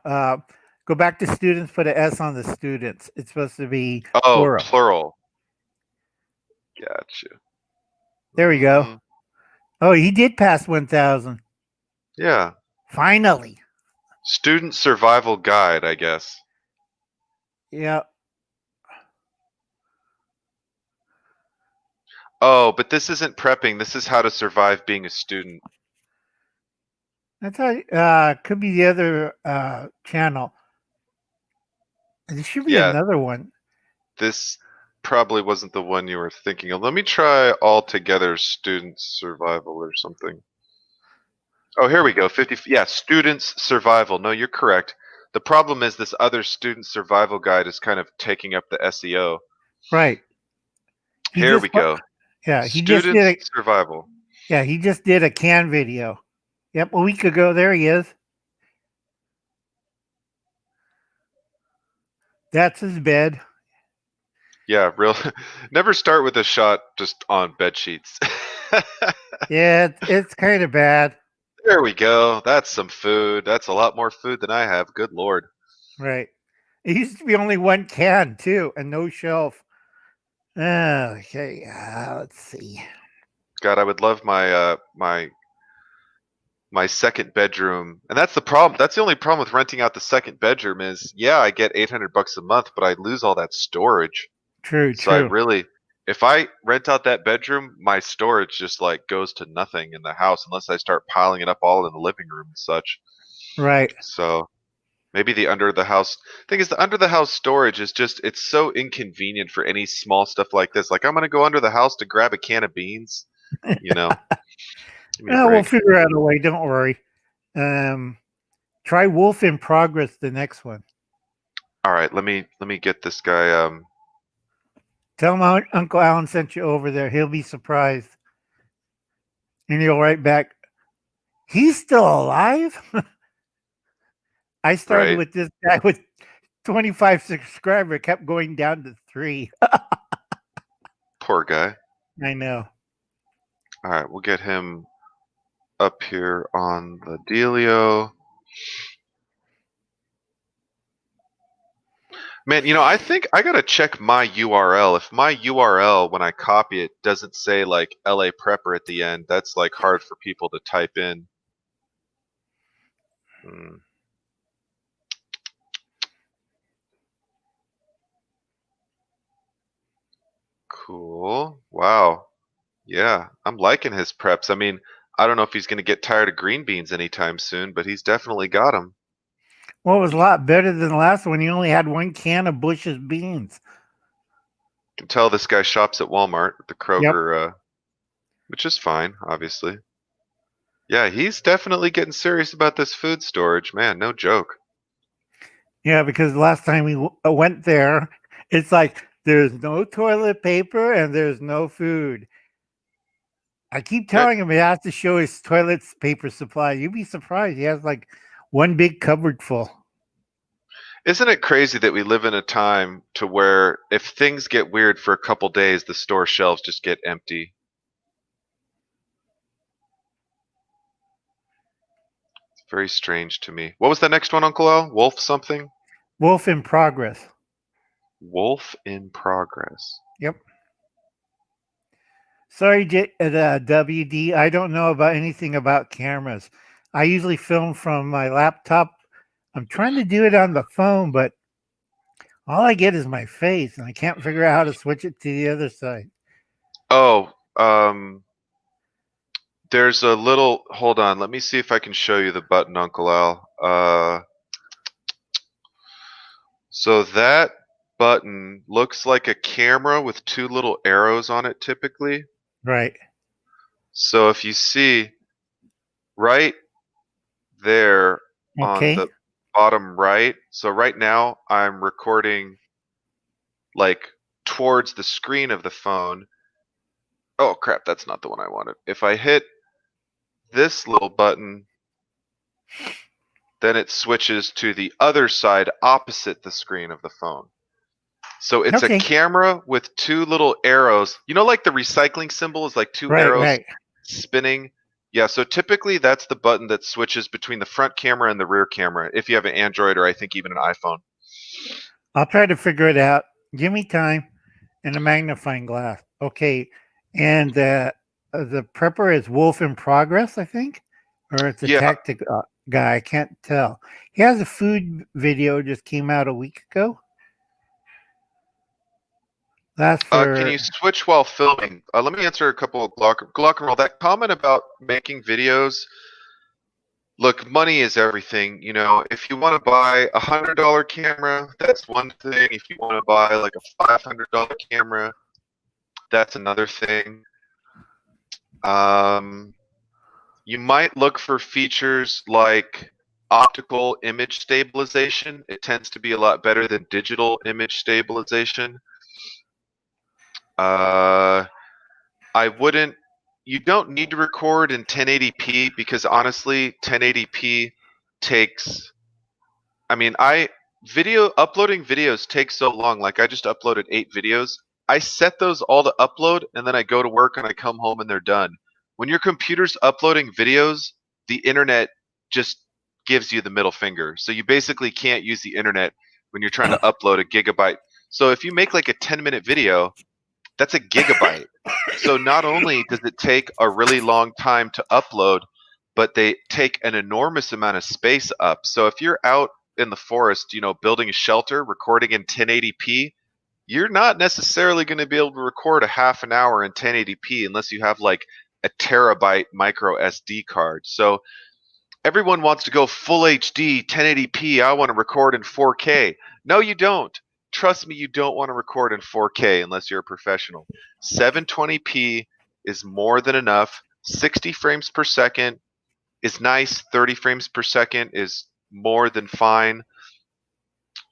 Go back to students. Put an S on the students. It's supposed to be Oh, plural. plural. Gotcha. There we go. Mm, Oh, he did pass 1,000. yeah. Finally. Student survival guide, I guess. Yeah. Oh, but this isn't prepping. This is how to survive being a student. I thought could be the other channel. There should be Yeah, another one. this probably wasn't the one you were thinking of. Let me try all together student survival or something. Oh, here we go. 50. Yeah, students survival. No, you're correct. The problem is this other student survival guide is kind of taking up the SEO. Right. He Here just we go. yeah, he just did Students a survival. yeah, he just did a can video. Yep, a week ago. There he is. That's his bed. Yeah, real. Never start with a shot just on bed sheets. Yeah, it's kind of bad. There we go. That's some food. That's a lot more food than I have. Good lord. Right. It used to be only one can too, and no shelf. Okay, let's see. God, I would love my second bedroom. And that's the problem. That's the only problem with renting out the second bedroom is, yeah, I get 800 bucks a month, but I lose all that storage. True, So I true. really, if I rent out that bedroom, my storage just like goes to nothing in the house unless I start piling it up all in the living room and such. Right. So maybe the under the house thing is the under the house storage is just it's so inconvenient for any small stuff like this. Like I'm gonna go under the house to grab a can of beans, you know. Give me a We'll break. figure out a way. Don't worry. Um, Try Wolf in Progress. The next one. All right, let me get this guy. Tell him Uncle Alan sent you over there. He'll be surprised, and he'll write back. He's still alive. I started Right, with this guy with 25 subscribers, kept going down to 3. poor guy. I know. All right, we'll get him up here on the dealio. Man, I think I gotta check my URL. If my URL, when I copy it, doesn't say like LA Prepper at the end, that's like hard for people to type in. Hmm. Cool. Wow. Yeah, I'm liking his preps. I mean, I don't know if he's gonna get tired of green beans anytime soon, but he's definitely got them. Well, it was a lot better than the last one. He only had one can of Bush's beans. You can tell this guy shops at Walmart, the Yep. Kroger, which is fine, obviously. Yeah, he's definitely getting serious about this food storage, man. No joke. Yeah, because last time we went there, it's like there's no toilet paper and there's no food. I keep Yeah, telling him he has to show his toilet paper supply. You'd be surprised. He has like one big cupboard full. Isn't it crazy that we live in a time to where if things get weird for a couple days, the store shelves just get empty? It's very strange to me. What was the next one, Uncle Al? Wolf something? Wolf in progress. Wolf in progress. Yep. Sorry, WD. I don't know about anything about cameras. I usually film from my laptop. I'm trying to do it on the phone, but all I get is my face, and I can't figure out how to switch it to the other side. Oh, there's a little. Hold on. Let me see if I can show you the button, Uncle Al. So that button looks like a camera with two little arrows on it typically. Right. So if you see right there on Okay. the bottom right, so right now I'm recording like towards the screen of the phone. Oh crap, that's not the one I wanted. If I hit this little button, then it switches to the other side opposite the screen of the phone. So it's a Okay. camera with two little arrows. You know, like the recycling symbol is like two Right. arrows Right. spinning? Yeah, so typically that's the button that switches between the front camera and the rear camera if you have an Android or I think even an iPhone. I'll try to figure it out. Give me time and a magnifying glass. Okay. And the prepper is Wolf in progress, I think, or it's a Yeah, tactic guy. I can't tell. He has a food video just came out a week ago. That's can you for switch while filming? Let me answer a couple of Glock and Roll. That comment about making videos. Look, money is everything. You know, if you want to buy $100 camera, that's one thing. If you want to buy like a $500 camera, that's another thing. Um, you might look for features like optical image stabilization. It tends to be a lot better than digital image stabilization. Uh, I wouldn't. You don't need to record in 1080p because honestly, 1080p takes. I mean, I video uploading videos takes so long. Like I just uploaded 8 videos. I set those all to upload and then I go to work and I come home and they're done. When your computer's uploading videos, the internet just gives you the middle finger. So you basically can't use the internet when you're trying to upload a gigabyte. So if you make like a 10-minute video, that's a gigabyte. So not only does it take a really long time to upload, but they take an enormous amount of space up. So if you're out in the forest, you know, building a shelter, recording in 1080p, you're not necessarily going to be able to record a half an hour in 1080p unless you have like a terabyte micro SD card. So everyone wants to go full HD, 1080p. I want to record in 4K. No, you don't. Trust me, you don't want to record in 4K unless you're a professional. 720p is more than enough. 60 frames per second is nice. 30 frames per second is more than fine.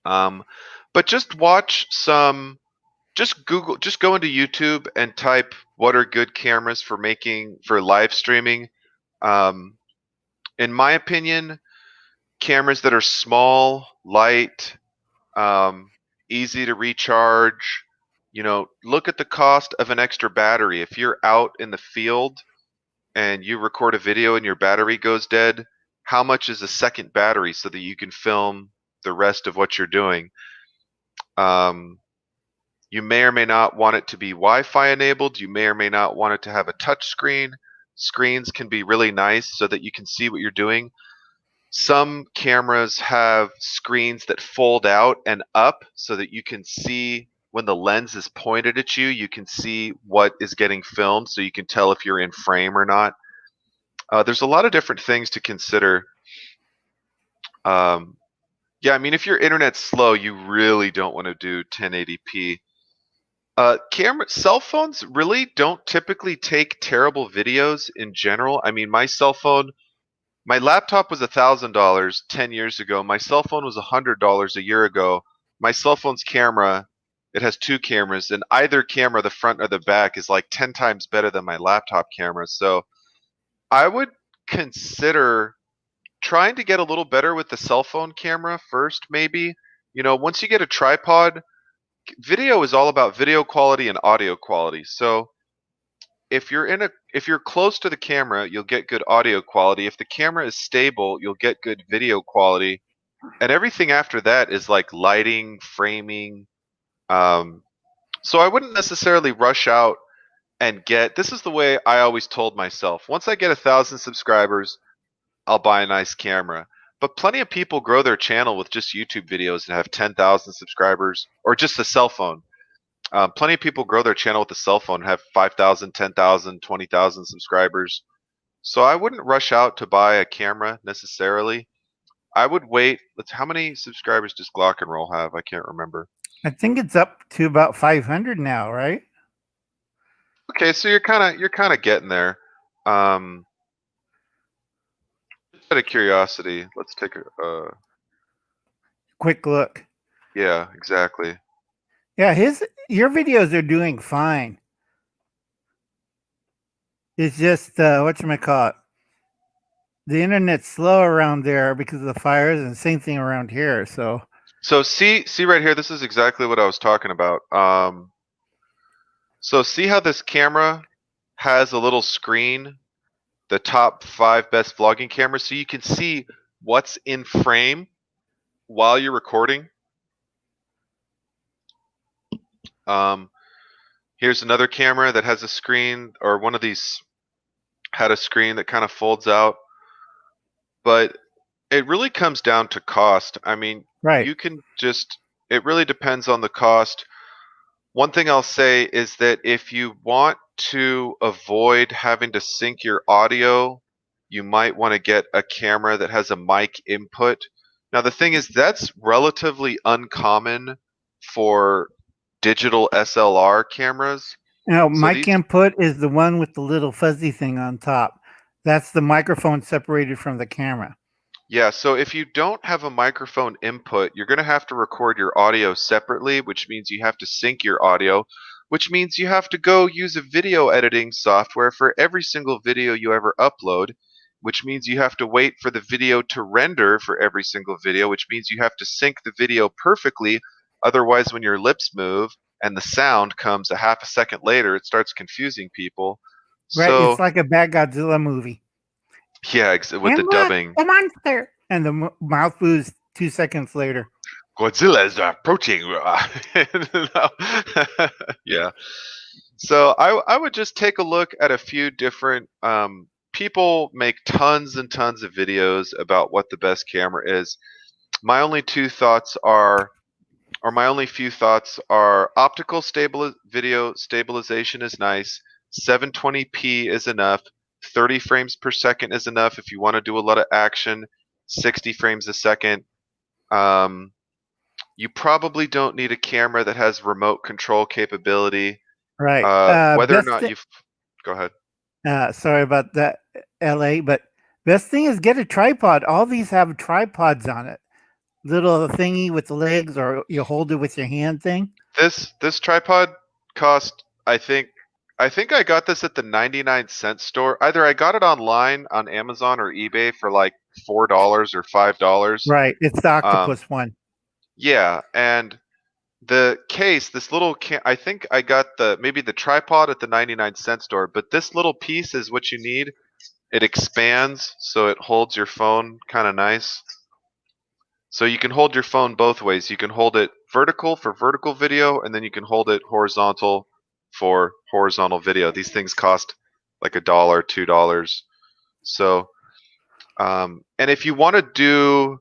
Um, but just watch some, just Google, just go into YouTube and type what are good cameras for making, for live streaming. Um, in my opinion, cameras that are small, light, um, easy to recharge. You know, look at the cost of an extra battery. If you're out in the field and you record a video and your battery goes dead, how much is a second battery so that you can film the rest of what you're doing? Um, you may or may not want it to be Wi-Fi enabled. You may or may not want it to have a touch screen. Screens can be really nice so that you can see what you're doing. Some cameras have screens that fold out and up so that you can see when the lens is pointed at you, you can see what is getting filmed so you can tell if you're in frame or not. There's a lot of different things to consider. Um, yeah, I mean, if your internet's slow, you really don't want to do 1080p. Cell phones really don't typically take terrible videos in general. I mean, my cell phone, my laptop was $1,000 10 years ago. My cell phone was $100 a year ago. My cell phone's camera, it has two cameras, and either camera, the front or the back, is like 10 times better than my laptop camera. So I would consider trying to get a little better with the cell phone camera first, maybe. Once you get a tripod, video is all about video quality and audio quality. So if you're close to the camera, you'll get good audio quality. If the camera is stable, you'll get good video quality. And everything after that is like lighting, framing. Um, so I wouldn't necessarily rush out and get. This is the way I always told myself. Once I get 1,000 subscribers, I'll buy a nice camera. But plenty of people grow their channel with just YouTube videos and have 10,000 subscribers, or just a cell phone. Plenty of people grow their channel with a cell phone and have 5,000, 10,000, 20,000 subscribers. So I wouldn't rush out to buy a camera necessarily. I would wait. How many subscribers does Glock and Roll have? I can't remember. I think it's up to about 500 now, right? Okay, so you're kind of getting there. Just out of curiosity, let's take a Quick look. yeah, exactly. Yeah, your videos are doing fine. It's just whatchamacallit. The internet's slow around there because of the fires, and same thing around here. So See right here, this is exactly what I was talking about. So see how this camera has a little screen, the top 5 best vlogging cameras, so you can see what's in frame while you're recording. Here's another camera that has a screen, or one of these had a screen that kind of folds out. But it really comes down to cost. I mean, right. you can just, it really depends on the cost. One thing I'll say is that if you want to avoid having to sync your audio, you might want to get a camera that has a mic input. Now, the thing is, that's relatively uncommon for digital SLR cameras. Now, So mic these, input is the one with the little fuzzy thing on top. That's the microphone separated from the camera. yeah, so if you don't have a microphone input, you're going to have to record your audio separately, which means you have to sync your audio, which means you have to go use a video editing software for every single video you ever upload, which means you have to wait for the video to render for every single video, which means you have to sync the video perfectly. Otherwise, when your lips move and the sound comes a half a second later, it starts confusing people. Right. It's So, like a bad Godzilla movie. yeah, with the And look, dubbing. the monster. And the mouth moves 2 seconds later. Godzilla is approaching. Yeah. So I would just take a look at a few different people make tons and tons of videos about what the best camera is. My only two thoughts are, or my only few thoughts are, optical video stabilization is nice. 720p is enough. 30 frames per second is enough if you want to do a lot of action. 60 frames a second. You probably don't need a camera that has remote control capability. Right. Whether or not you've, go ahead. Sorry about that, LA, but best thing is get a tripod. All these have tripods on it. Little thingy with the legs, or you hold it with your hand thing. This tripod cost, I think I got this at the 99-cent store. Either I got it online on Amazon or eBay for like $4 or $5. Right. It's the Um, octopus one. yeah, and the case, this little I think I got maybe the tripod at the 99-cent store, but this little piece is what you need. It expands so it holds your phone kind of nice. So you can hold your phone both ways. You can hold it vertical for vertical video, and then you can hold it horizontal for horizontal video. These things cost like $1, $2. So, and if you want to do,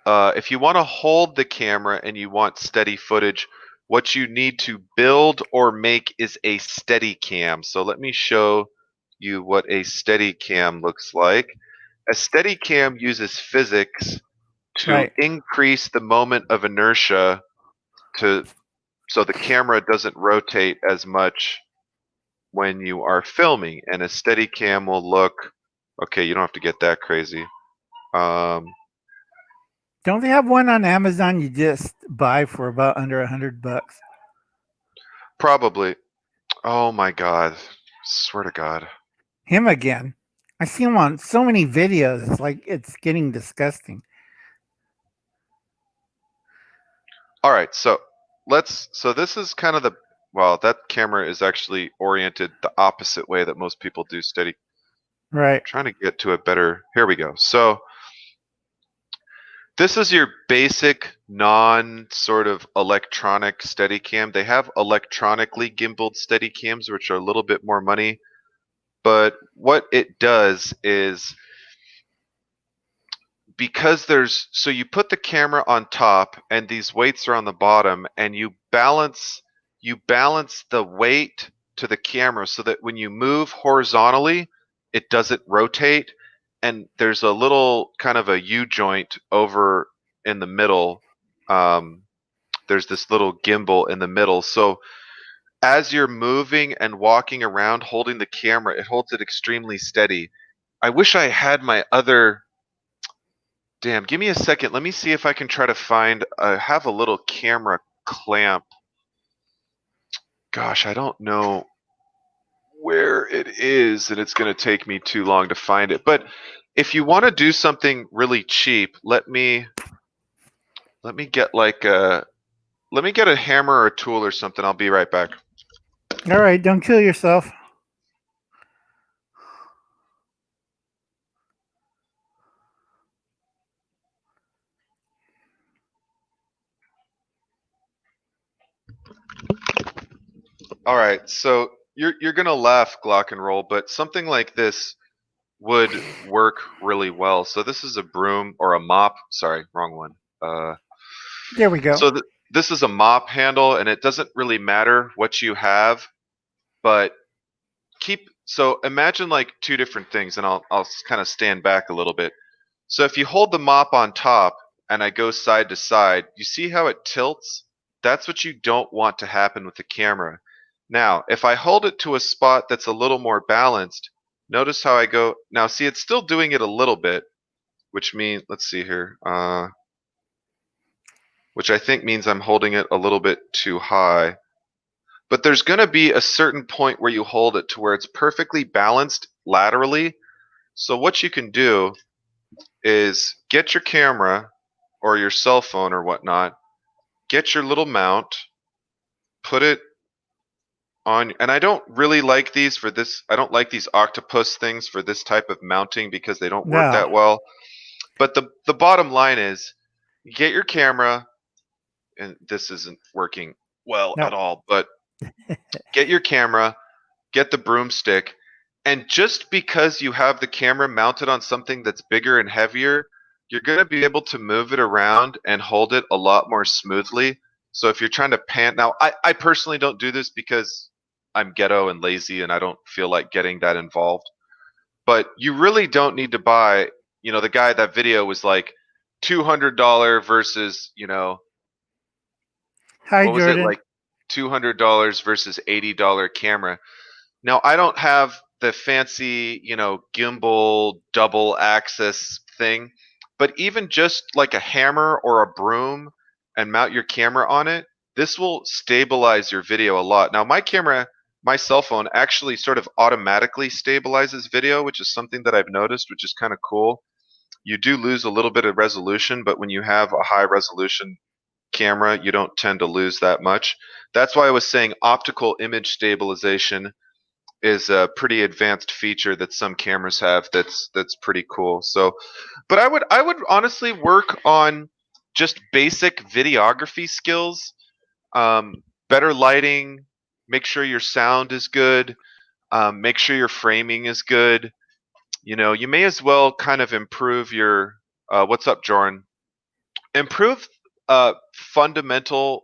if you want to hold the camera and you want steady footage, what you need to build or make is a steady cam. So let me show you what a steady cam looks like. A steady cam uses physics to Right. increase the moment of inertia so the camera doesn't rotate as much when you are filming. And a steady cam will look, okay, you don't have to get that crazy. Don't they have one on Amazon you just buy for about under $100? Probably. Oh my God. Swear to God. Him again. I see them on so many videos. It's like it's getting disgusting. All right, so so this is kind of the, well, that camera is actually oriented the opposite way that most people do steady. Right. Trying to get to a better, here we go. So this is your basic non sort of electronic steady cam. They have electronically gimbaled steady cams, which are a little bit more money. But what it does is, because there's, so you put the camera on top and these weights are on the bottom, and you balance the weight to the camera so that when you move horizontally it doesn't rotate, and there's a little kind of a U joint over in the middle. There's this little gimbal in the middle, so as you're moving and walking around holding the camera, it holds it extremely steady. I wish I had my other, damn, give me a second. Let me see if I can try to find. I have a little camera clamp. Gosh, I don't know where it is, and it's going to take me too long to find it. But if you want to do something really cheap, let me get like a let me get a hammer or a tool or something. I'll be right back. All right. Don't kill yourself. All right, so you're gonna laugh, Glock and roll, but something like this would work really well. So this is a broom or a mop. Sorry, wrong one. Uh, There we go. so this is a mop handle, and it doesn't really matter what you have, but so imagine like two different things, and I'll kind of stand back a little bit. So if you hold the mop on top and I go side to side, you see how it tilts? That's what you don't want to happen with the camera. Now, if I hold it to a spot that's a little more balanced, notice how I go. Now, see, it's still doing it a little bit, which means, let's see here, which I think means I'm holding it a little bit too high. But there's going to be a certain point where you hold it to where it's perfectly balanced laterally. So what you can do is get your camera or your cell phone or whatnot, get your little mount, put it on, and I don't really like these for this. I don't like these octopus things for this type of mounting because they don't work No. that well. But the bottom line is, get your camera, and this isn't working well No. at all, but get your camera, get the broomstick, and just because you have the camera mounted on something that's bigger and heavier, you're going to be able to move it around and hold it a lot more smoothly. So if you're trying to pan, now I personally don't do this because I'm ghetto and lazy and I don't feel like getting that involved. But you really don't need to buy, the guy, that video was like $200 versus, Hi, what was it, Jordan. like $200 versus $80 camera. Now, I don't have the fancy, gimbal double axis thing, but even just like a hammer or a broom and mount your camera on it, this will stabilize your video a lot. Now, my cell phone actually sort of automatically stabilizes video, which is something that I've noticed, which is kind of cool. You do lose a little bit of resolution, but when you have a high resolution camera, you don't tend to lose that much. That's why I was saying optical image stabilization is a pretty advanced feature that some cameras have that's pretty cool. So, but I would honestly work on just basic videography skills, better lighting, make sure your sound is good, make sure your framing is good. You may as well kind of improve your what's up, Jordan? Improve fundamental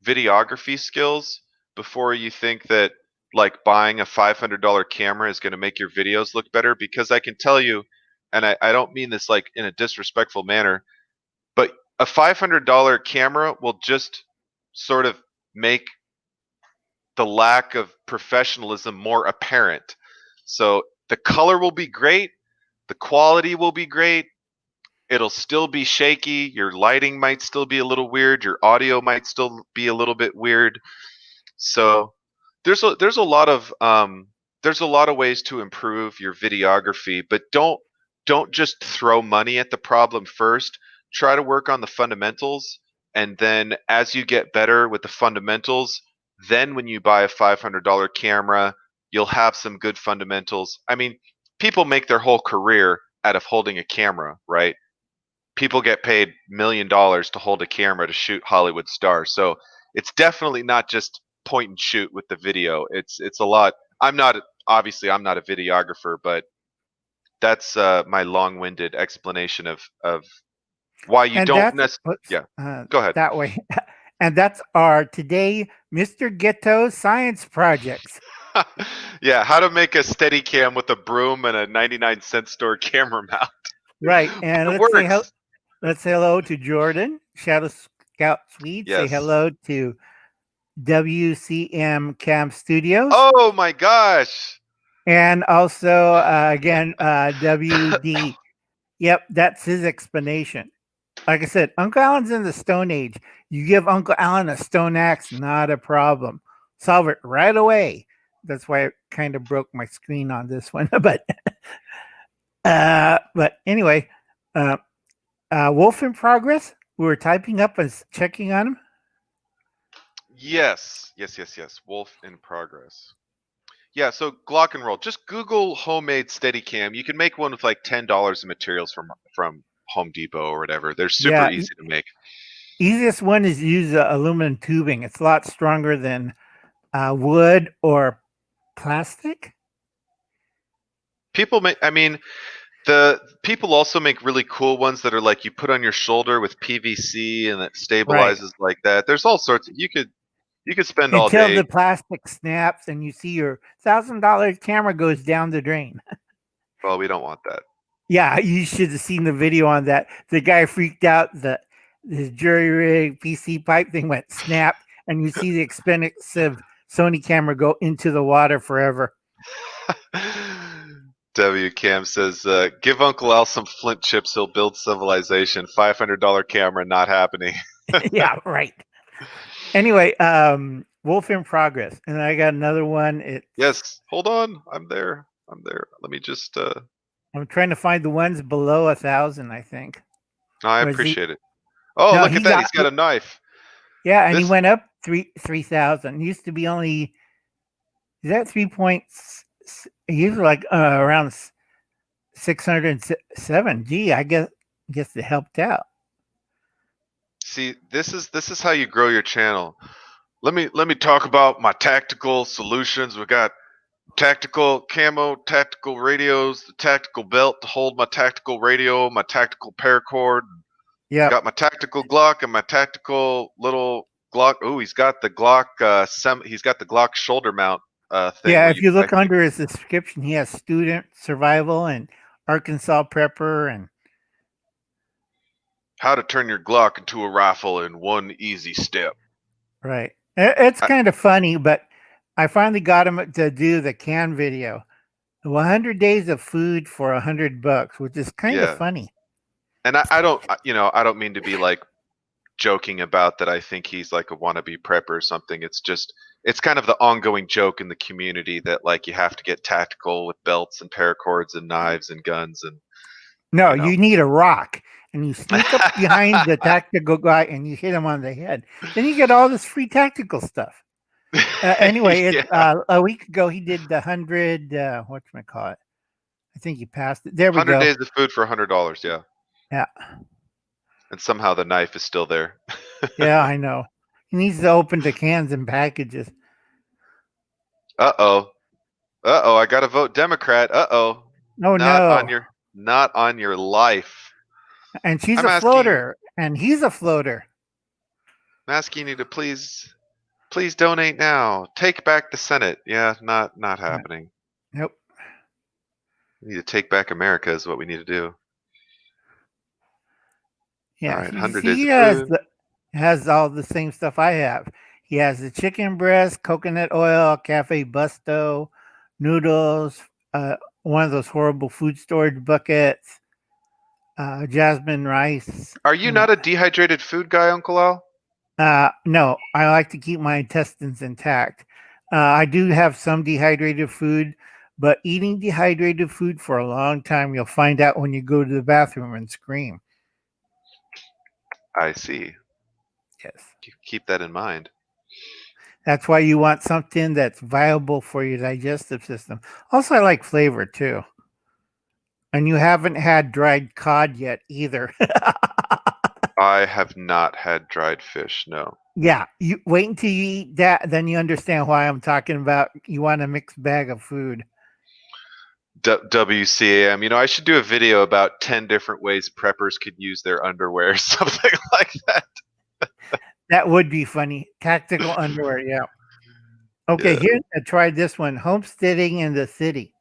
videography skills before you think that like buying a $500 camera is going to make your videos look better, because I can tell you, and I don't mean this like in a disrespectful manner, but a $500 camera will just sort of make the lack of professionalism more apparent. So the color will be great, the quality will be great, it'll still be shaky, your lighting might still be a little weird, your audio might still be a little bit weird. So there's a lot of there's a lot of ways to improve your videography, but don't just throw money at the problem first. Try to work on the fundamentals, and then as you get better with the fundamentals, then when you buy a $500 camera, you'll have some good fundamentals. I mean, people make their whole career out of holding a camera, right? People get paid $1 million to hold a camera to shoot Hollywood stars. So it's definitely not just point and shoot with the video. It's a lot. I'm not a videographer, but that's my long-winded explanation of why you And don't that's necessarily. oops, Yeah, go ahead. that way. And that's our today Mr. Ghetto science projects. Yeah, how to make a steady cam with a broom and a 99-cent store camera mount. Right. But And it works. let's say hello to Jordan, Shadow Scout Swede. Say Yes. hello to WCM Cam Studios. Oh my gosh. And also again WD. Yep, that's his explanation. Like I said, Uncle Alan's in the Stone Age. You give Uncle Alan a stone axe, not a problem. Solve it right away. That's why I kind of broke my screen on this one. But anyway, uh, Wolf in progress. We were typing up and checking on him. Yes. Yes, yes, yes. Wolf in progress. Yeah, so Glock and Roll. Just Google homemade Steadicam. You can make one with like $10 of materials from Home Depot or whatever. They're super Yeah, easy to make. easiest one is use aluminum tubing. It's a lot stronger than wood or plastic. People make. I mean, the people also make really cool ones that are like you put on your shoulder with PVC and it Right. stabilizes like that. There's all sorts. You could spend all Until day. the plastic snaps and you see your $1,000 camera goes down the drain. Well, we don't want that. Yeah, you should have seen the video on that. The guy freaked out. His jury rig PC pipe thing went snap, and you see the expensive Sony camera go into the water forever. W Cam says, "Give Uncle Al some flint chips. He'll build civilization. $500 camera, not happening." Yeah, right. Anyway, Wolf in progress, and I got another one. Yes. Hold on. I'm there. I'm there. Let me just. I'm trying to find the ones below 1,000. I think. I Or is he? appreciate it. Oh, No, look at he that. got. He's got a knife. Yeah, and he This. went up 3,000. Used to be only. Is that 3 points? Usually like around 607. Gee, I guess it helped out. See, this is how you grow your channel. Let me talk about my tactical solutions. We got tactical camo, tactical radios, the tactical belt to hold my tactical radio, my tactical paracord. Yep. Got my tactical Glock and my tactical little Glock. Oh, he's got the Glock. He's got the Glock shoulder mount thing Yeah, where if you. you I look think under his description, he has student survival and Arkansas prepper and how to turn your Glock into a rifle in one easy step. right. It's I, kind of funny, but I finally got him to do the can video. 100 days of food for $100, which is kind of yeah, funny. and I don't mean to be like joking about that. I think he's like a wannabe prepper or something. It's kind of the ongoing joke in the community that like you have to get tactical with belts and paracords and knives and guns and No, you know. you need a rock and you sneak up behind the tactical guy and you hit him on the head. Then you get all this free tactical stuff. Anyway, Yeah, a week ago he did the 100. What can I call it? I think he passed it. There we 100 go. days of food for $100. Yeah, Yeah, and somehow the knife is still there. yeah, I know. He needs to open the cans and packages. Uh-oh. Uh-oh, I got to vote Democrat. Uh-oh. Oh Not on no! your life. And she's I'm a asking floater, and he's a floater. I'm asking you to please donate now. Take back the Senate. Yeah, not Yeah. happening. Nope. We need to take back America is what we need to do. All Yeah, right, 100 days he of food. has all the same stuff I have. He has the chicken breast, coconut oil, cafe busto, noodles, one of those horrible food storage buckets, jasmine rice. Are you not a dehydrated food guy, Uncle Al? No, I like to keep my intestines intact. I do have some dehydrated food, But eating dehydrated food for a long time, you'll find out when you go to the bathroom and scream. I see. Yes. Keep that in mind. That's why you want something that's viable for your digestive system. Also, I like flavor too. And you haven't had dried cod yet either. I have not had dried fish, no. Yeah, you wait until you eat that, then you understand why I'm talking about you want a mixed bag of food. WCAM. I should do a video about 10 different ways preppers could use their underwear, something like that. That would be funny. Tactical underwear, yeah. Okay, Yeah. here I tried this one. Homesteading in the city.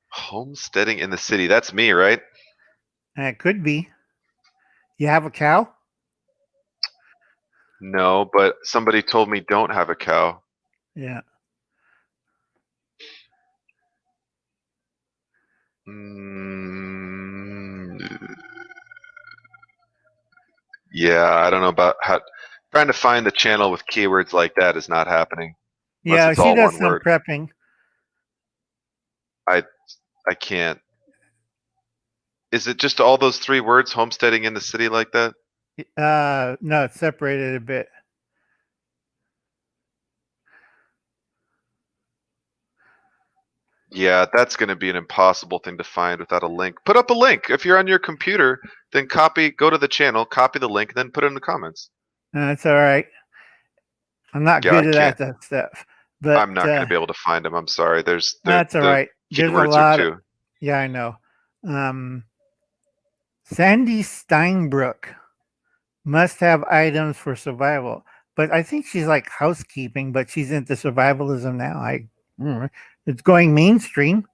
Homesteading in the city. That's me, right? It could be. You have a cow? No, but somebody told me don't have a cow. Yeah. Mm, yeah, I don't know about how. Trying to find the channel with keywords like that is not happening unless Yeah, it's she all does one some word. prepping. I I can't. Is it just all those 3 words, homesteading in the city, like that? No, it's separated a bit. Yeah, that's going to be an impossible thing to find without a link. Put up a link. If you're on your computer, then go to the channel, copy the link, and then put it in the comments. That's all right. I'm not Yeah, I good can't. at that stuff, I'm but not going to be able to find them. I'm sorry. There's that's all the right. There's a keywords are lot. too. Yeah, I know. Um, Sandy Steinbrook must have items for survival, but I think she's like housekeeping, but she's into survivalism now. It's going mainstream.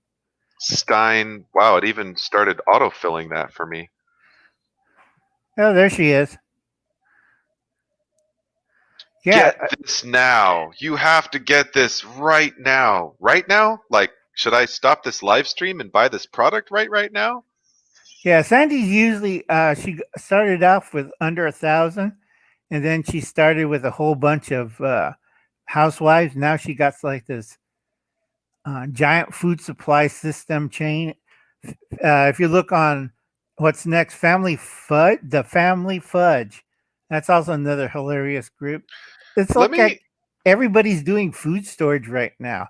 Stein. Wow, it even started autofilling that for me. Oh, there she is. Yeah, Get this now. You have to get this right now. Right now? Like, should I stop this live stream and buy this product right now? yeah. Sandy's usually she started off with under 1,000, and then she started with a whole bunch of housewives. Now she got like this giant food supply system chain. If you look on what's next, the Family Fudge. That's also another hilarious group. It's Let like me everybody's doing food storage right now.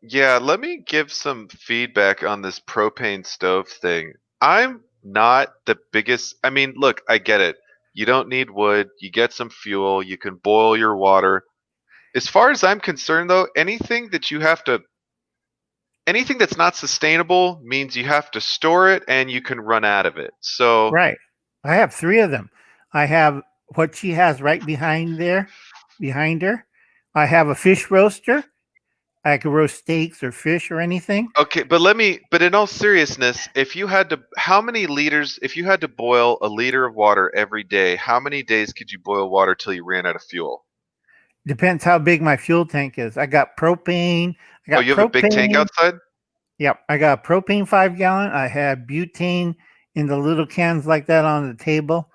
Yeah, let me give some feedback on this propane stove thing. I'm not the biggest. I mean, look, I get it. You don't need wood. You get some fuel. You can boil your water. As far as I'm concerned, though, anything that's not sustainable means you have to store it and you can run out of it. So, Right. I have three of them. I have what she has right behind her. I have a fish roaster. I could roast steaks or fish or anything. okay, but in all seriousness, how many liters, if you had to boil a liter of water every day, how many days could you boil water till you ran out of fuel? Depends how big my fuel tank is. I got propane. I Oh, got you have a big tank propane. outside? Yep. I got a propane 5 gallon. I have butane in the little cans like that on the table.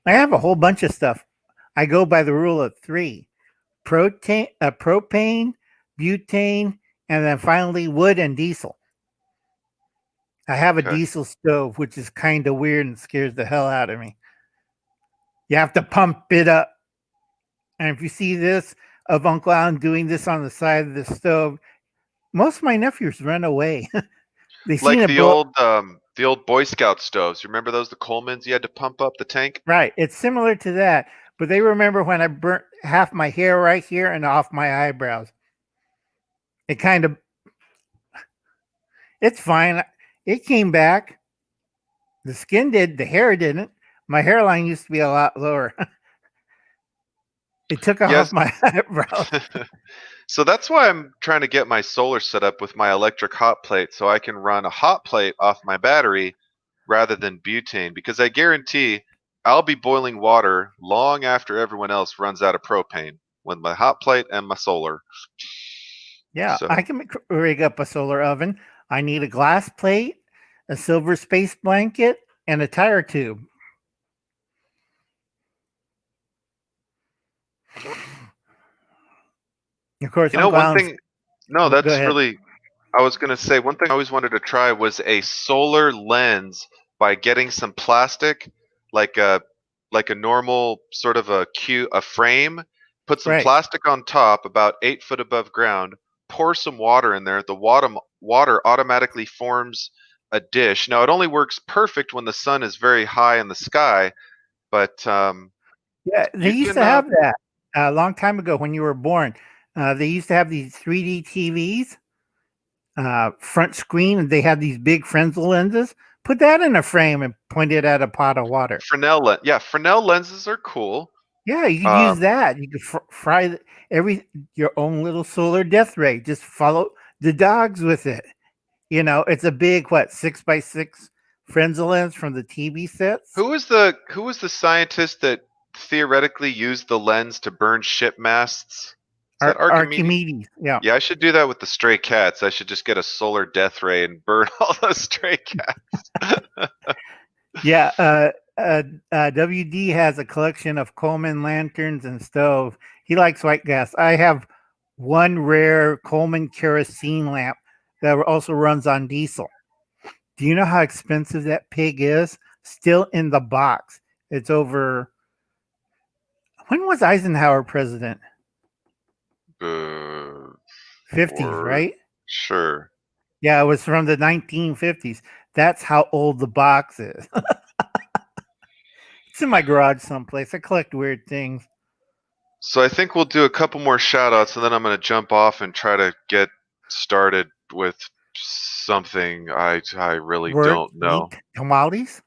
I have a whole bunch of stuff. I go by the rule of three: propane, butane, and then finally wood and diesel. I have a Okay. diesel stove, which is kind of weird and scares the hell out of me. You have to pump it up. And if you see this of Uncle Alan doing this on the side of the stove, most of my nephews run away. They seen Like it blow. the old Boy Scout stoves. You remember those, the Colemans you had to pump up the tank? Right. It's similar to that. But they remember when I burnt half my hair right here and off my eyebrows. It kind of, it's fine. It came back. The skin did, the hair didn't. My hairline used to be a lot lower. It took off Yes. my eyebrows. So that's why I'm trying to get my solar set up with my electric hot plate so I can run a hot plate off my battery rather than butane because I guarantee I'll be boiling water long after everyone else runs out of propane with my hot plate and my solar. Yeah, I So, can rig up a solar oven. I need a glass plate, a silver space blanket, and a tire tube. Of course, you know, Uncle one Alan's thing No, Go that's ahead. really. I was gonna say one thing I always wanted to try was a solar lens by getting some plastic, like a like a normal sort of a frame, put some Right. plastic on top about 8 foot above ground, pour some water in there. The water automatically forms a dish. Now it only works perfect when the sun is very high in the sky, but Yeah, they you used can to have that a long time ago when you were born. They used to have these 3D TVs, front screen, and they had these big Fresnel lenses. Put that in a frame and point it at a pot of water. Fresnel lenses are cool. Yeah, you could use Um, that. You could fry every your own little solar death ray. Just follow the dogs with it. It's a big what 6x6 Fresnel lens from the TV sets. who was the scientist that theoretically used the lens to burn ship masts? Is that Archimedes? Archimedes. Yeah. Yeah, I should do that with the stray cats. I should just get a solar death ray and burn all the stray cats. Yeah, WD has a collection of Coleman lanterns and stove. He likes white gas. I have one rare Coleman kerosene lamp that also runs on diesel. Do you know how expensive that pig is? Still in the box. It's over. When was Eisenhower president? uh, 50s, for right? sure. Yeah, it was from the 1950s. That's how old the box is. It's in my garage someplace. I collect weird things. So I think we'll do a couple more shout outs and then I'm going to jump off and try to get started with something I really Word don't know. wheat tamales.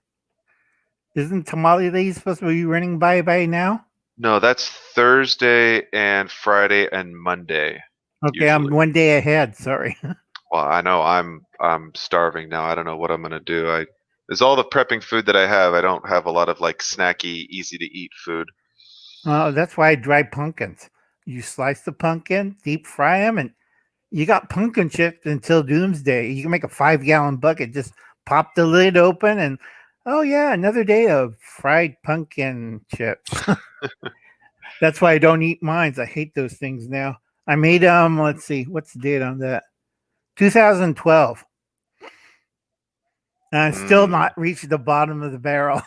Isn't tamale day supposed to be running by now? No, that's Thursday and Friday and Monday Okay, I'm usually. one day ahead. Sorry. Well, I know I'm starving now. I don't know what I'm gonna do. I There's all the prepping food that I have. I don't have a lot of like snacky, easy to eat food. That's why I dry pumpkins. You slice the pumpkin, deep fry them, and you got pumpkin chips until doomsday. You can make a 5 gallon bucket. Just pop the lid open, and oh yeah, another day of fried pumpkin chips. That's why I don't eat mines. I hate those things now. I made let's see, what's the date on that? 2012. And I still Mm. not reached the bottom of the barrel.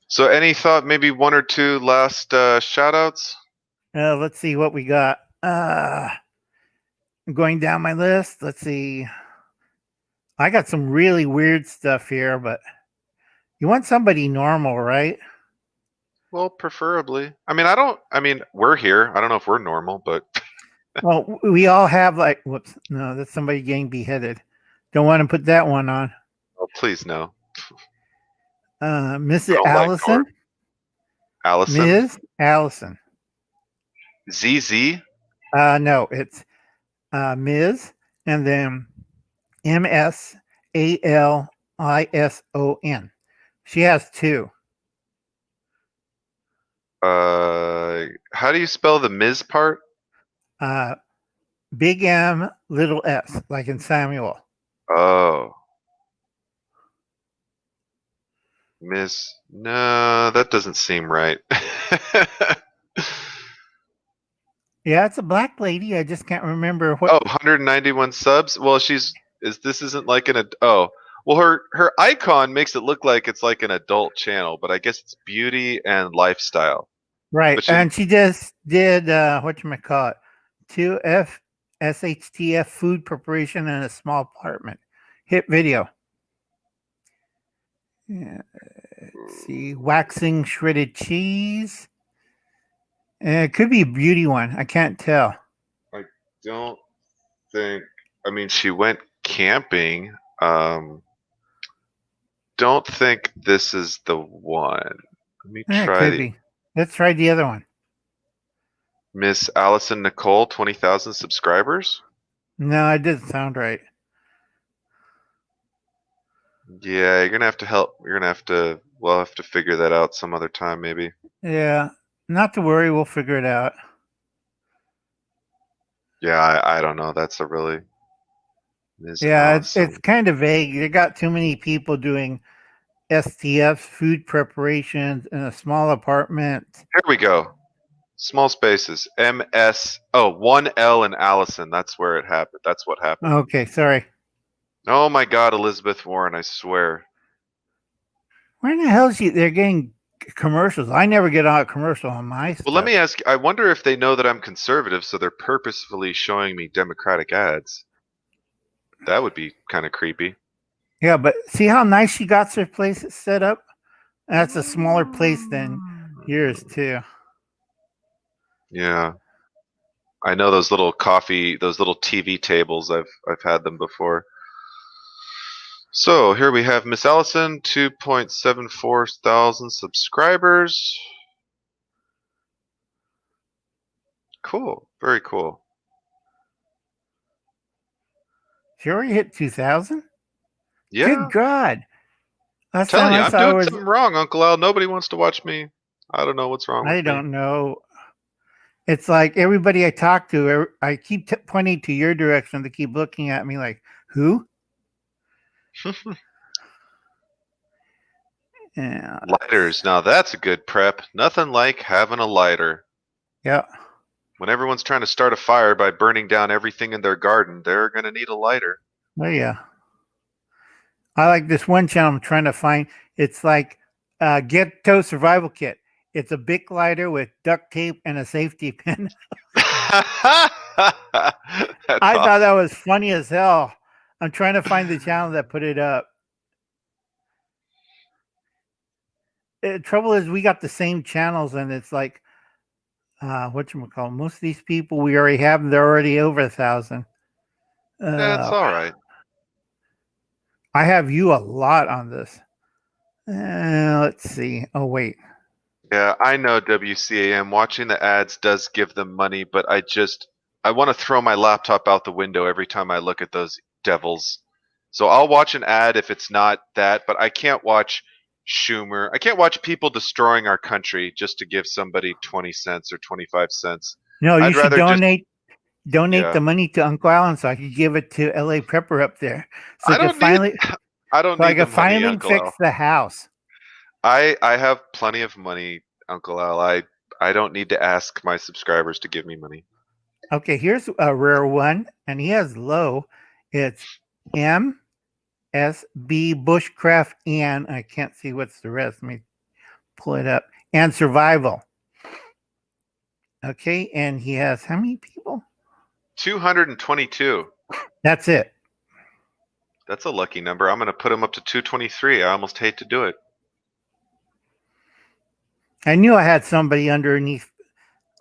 So any thought maybe one or two last shout outs? Let's see what we got. I'm going down my list. Let's see. I got some really weird stuff here, but you want somebody normal, right? Well, preferably. I mean we're here. I don't know if we're normal, but Well, we all have like, whoops, no, that's somebody getting beheaded. Don't want to put that one on. oh, please no. Miss I don't like gore. Allison, Allison? Ms. Allison. ZZ? No, it's Ms. and then Msalison. She has two. How do you spell the Ms part? Uh, Big M, little s, like in Samuel. Oh. Miss. No, that doesn't seem right. Yeah, it's a black lady. I just can't remember what. Oh, 191 subs. Well, this isn't like oh. Well, her icon makes it look like it's like an adult channel, but I guess it's beauty and lifestyle. Right, But and she just did what you call it, 2F SHTF food preparation in a small apartment. Hit video. Yeah, let's see, waxing shredded cheese. It could be a beauty one. I can't tell. I don't think. I mean, she went camping. Don't think this is the one. Let me It try could the be. Let's try the other one. Miss Allison Nicole, 20,000 subscribers. No, it didn't sound right. Yeah, you're gonna have to help. You're gonna have to. We'll have to figure that out some other time, maybe. Yeah, not to worry. We'll figure it out. Yeah, I don't know. That's a really Ms. Yeah, it's Allison. kind of vague. You got too many people doing STF food preparations in a small apartment. Here we go. Small spaces. MS. Oh, one L in Allison. That's where it happened. That's what happened. Okay, sorry. Oh my God, Elizabeth Warren, I swear. Where in the hell is she? They're getting commercials. I never get a commercial on my Well, let stuff. me ask you, I wonder if they know that I'm conservative, so they're purposefully showing me Democratic ads. That would be kind of creepy. Yeah, but see how nice she got her place set up? That's a smaller place than yours too. Yeah. I know those little those little TV tables. I've had them before. So here we have Miss Allison, 2.74 thousand subscribers. Cool, very cool. She already hit 2,000. Good Yeah, God! Last time telling you, I I'm saw her doing was something wrong, Uncle Al. Nobody wants to watch me. I don't know what's wrong with I me. don't know. It's like everybody I talk to, I keep pointing to your direction. They keep looking at me like, "Who?" Yeah, Lighters. Now that's a good prep. Nothing like having a lighter. yeah. When everyone's trying to start a fire by burning down everything in their garden, they're going to need a lighter. Oh yeah. I like this one channel I'm trying to find. It's like Ghetto Survival Kit. It's a Bic lighter with duct tape and a safety pin. That's I thought that awesome. was funny as hell. I'm trying to find the channel that put it up. The trouble is, we got the same channels, and it's like, what you call most of these people we already have. They're already over 1,000. That's Uh, all right. I have you a lot on this. Let's see. Oh wait, Yeah, I know WCAM. Watching the ads does give them money, but I want to throw my laptop out the window every time I look at those devils. So I'll watch an ad if it's not that, but I can't watch Schumer. I can't watch people destroying our country just to give somebody 20 cents or 25 cents. no, you I'd should rather just, donate yeah. the money to Uncle Alan so I could give it to LA Prepper up there, so I I could don't need finally I don't so I need the could money, finally Uncle fix Al. the house. I have plenty of money, Uncle Al. I don't need to ask my subscribers to give me money. Okay, here's a rare one, and he has low. It's MSB Bushcraft, and I can't see what's the rest. Let me pull it up. And Survival. Okay, and he has how many people? 222. That's it. That's a lucky number. I'm going to put him up to 223. I almost hate to do it. I knew I had somebody underneath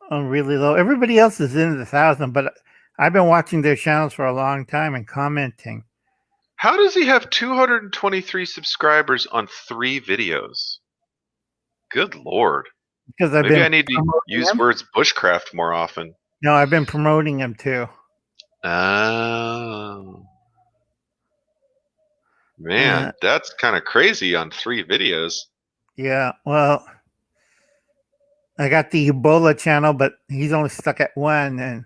on really low. Everybody else is in the 1,000, but I've been watching their channels for a long time and commenting How does he have 223 subscribers on 3 videos? Good lord. because I've Maybe been I need to promoting use them. words bushcraft more often. No, I've been promoting them too. Oh. Uh, Man, that's kind of crazy on 3 videos. yeah, well, I got the Ebola channel, but he's only stuck at one, and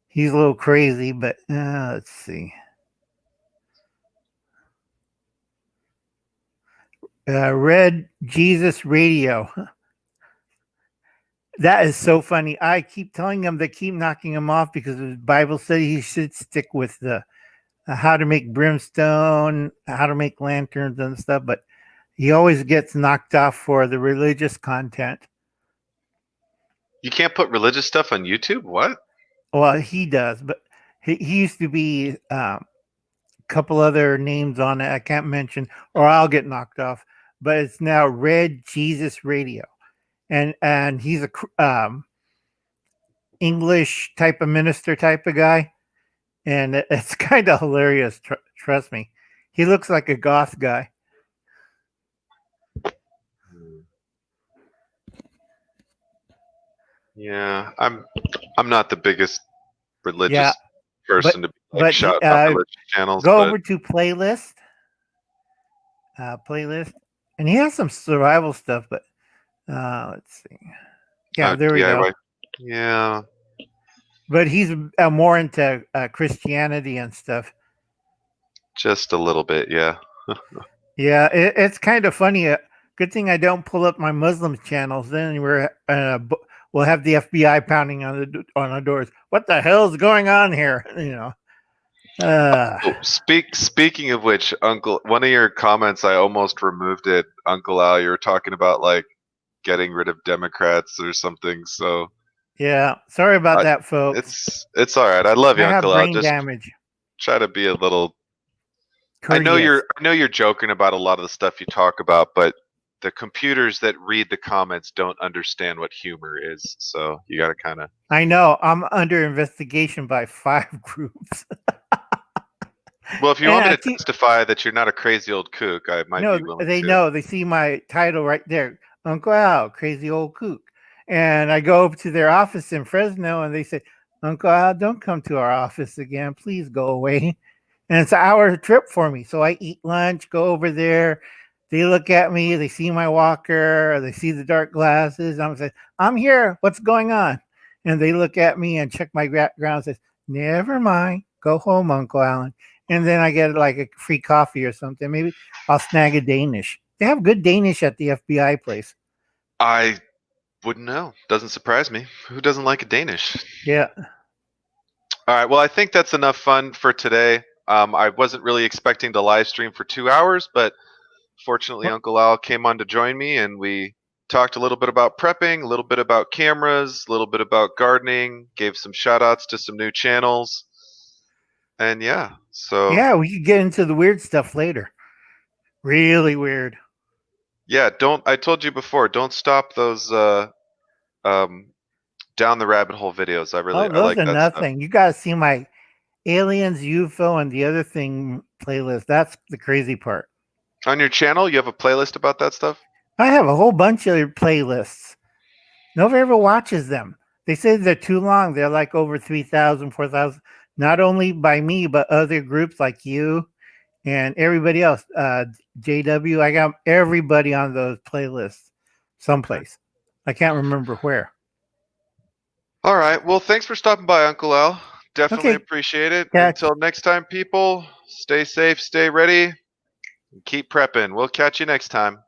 he's a little crazy. But let's see. Red Jesus Radio. That is so funny. I keep telling him they keep knocking him off because the Bible said he should stick with the how to make brimstone, how to make lanterns and stuff, but he always gets knocked off for the religious content. You can't put religious stuff on YouTube? What? Well, he does, but he used to be a couple other names on it I can't mention, or I'll get knocked off. But it's now Red Jesus Radio, and he's a English type of minister type of guy, and it's kind of hilarious. Trust me, he looks like a goth guy. Yeah, I'm not the biggest Yeah, religious but person to be like but he, shouting out religious channels, go but over to playlist, and he has some survival stuff. But let's see. Yeah, there we go. DIY. Yeah, But he's more into Christianity and stuff. just a little bit. Yeah. Yeah, it's kind of funny. Good thing I don't pull up my Muslim channels. Then we're we'll have the FBI pounding on our doors. What the hell's going on here? Oh, speaking of which, Uncle, one of your comments, I almost removed it, Uncle Al. You were talking about like getting rid of Democrats or something. So Yeah, sorry about I, that, folks. it's all right. I love you, I have Uncle Al. brain Just damage. try to be a little. Courteous. I know you're joking about a lot of the stuff you talk about, but the computers that read the comments don't understand what humor is. So you got to kind of. I know I'm under investigation by 5 groups. Well, if you want And me I to keep testify that you're not a crazy old kook, I might no, be willing they to. know. They see my title right there, Uncle Al, crazy old kook. And I go over to their office in Fresno, and they say, Uncle Al, don't come to our office again. Please go away. And it's an hour trip for me. So I eat lunch, go over there. They look at me, they see my walker, they see the dark glasses. I'm saying, I'm here. What's going on? And they look at me and check my background and says, never mind. Go home, Uncle Alan. And then I get like a free coffee or something. Maybe I'll snag a Danish. They have good Danish at the FBI place. I wouldn't know. Doesn't surprise me. Who doesn't like a Danish? Yeah. All right. Well, I think that's enough fun for today. I wasn't really expecting to live stream for 2 hours, but fortunately, Well, Uncle Al came on to join me, and we talked a little bit about prepping, a little bit about cameras, a little bit about gardening, gave some shout outs to some new channels. And yeah, so yeah, we could get into the weird stuff later. Really weird. yeah, don't, I told you before, don't stop those um, down the rabbit hole videos. Oh, I those like are that stuff. nothing. You got to see my Aliens, UFO, and the other thing playlist. That's the crazy part. On your channel, you have a playlist about that stuff? I have a whole bunch of playlists. Nobody ever watches them. They say they're too long. They're like over 3,000, 4,000. Not only by me, but other groups like you and everybody else. JW, I got everybody on those playlists Okay. someplace. I can't remember where. All right. Well, thanks for stopping by, Uncle Al. Definitely Okay, appreciate it. catch. Until next time, people, stay safe, stay ready, and keep prepping. We'll catch you next time.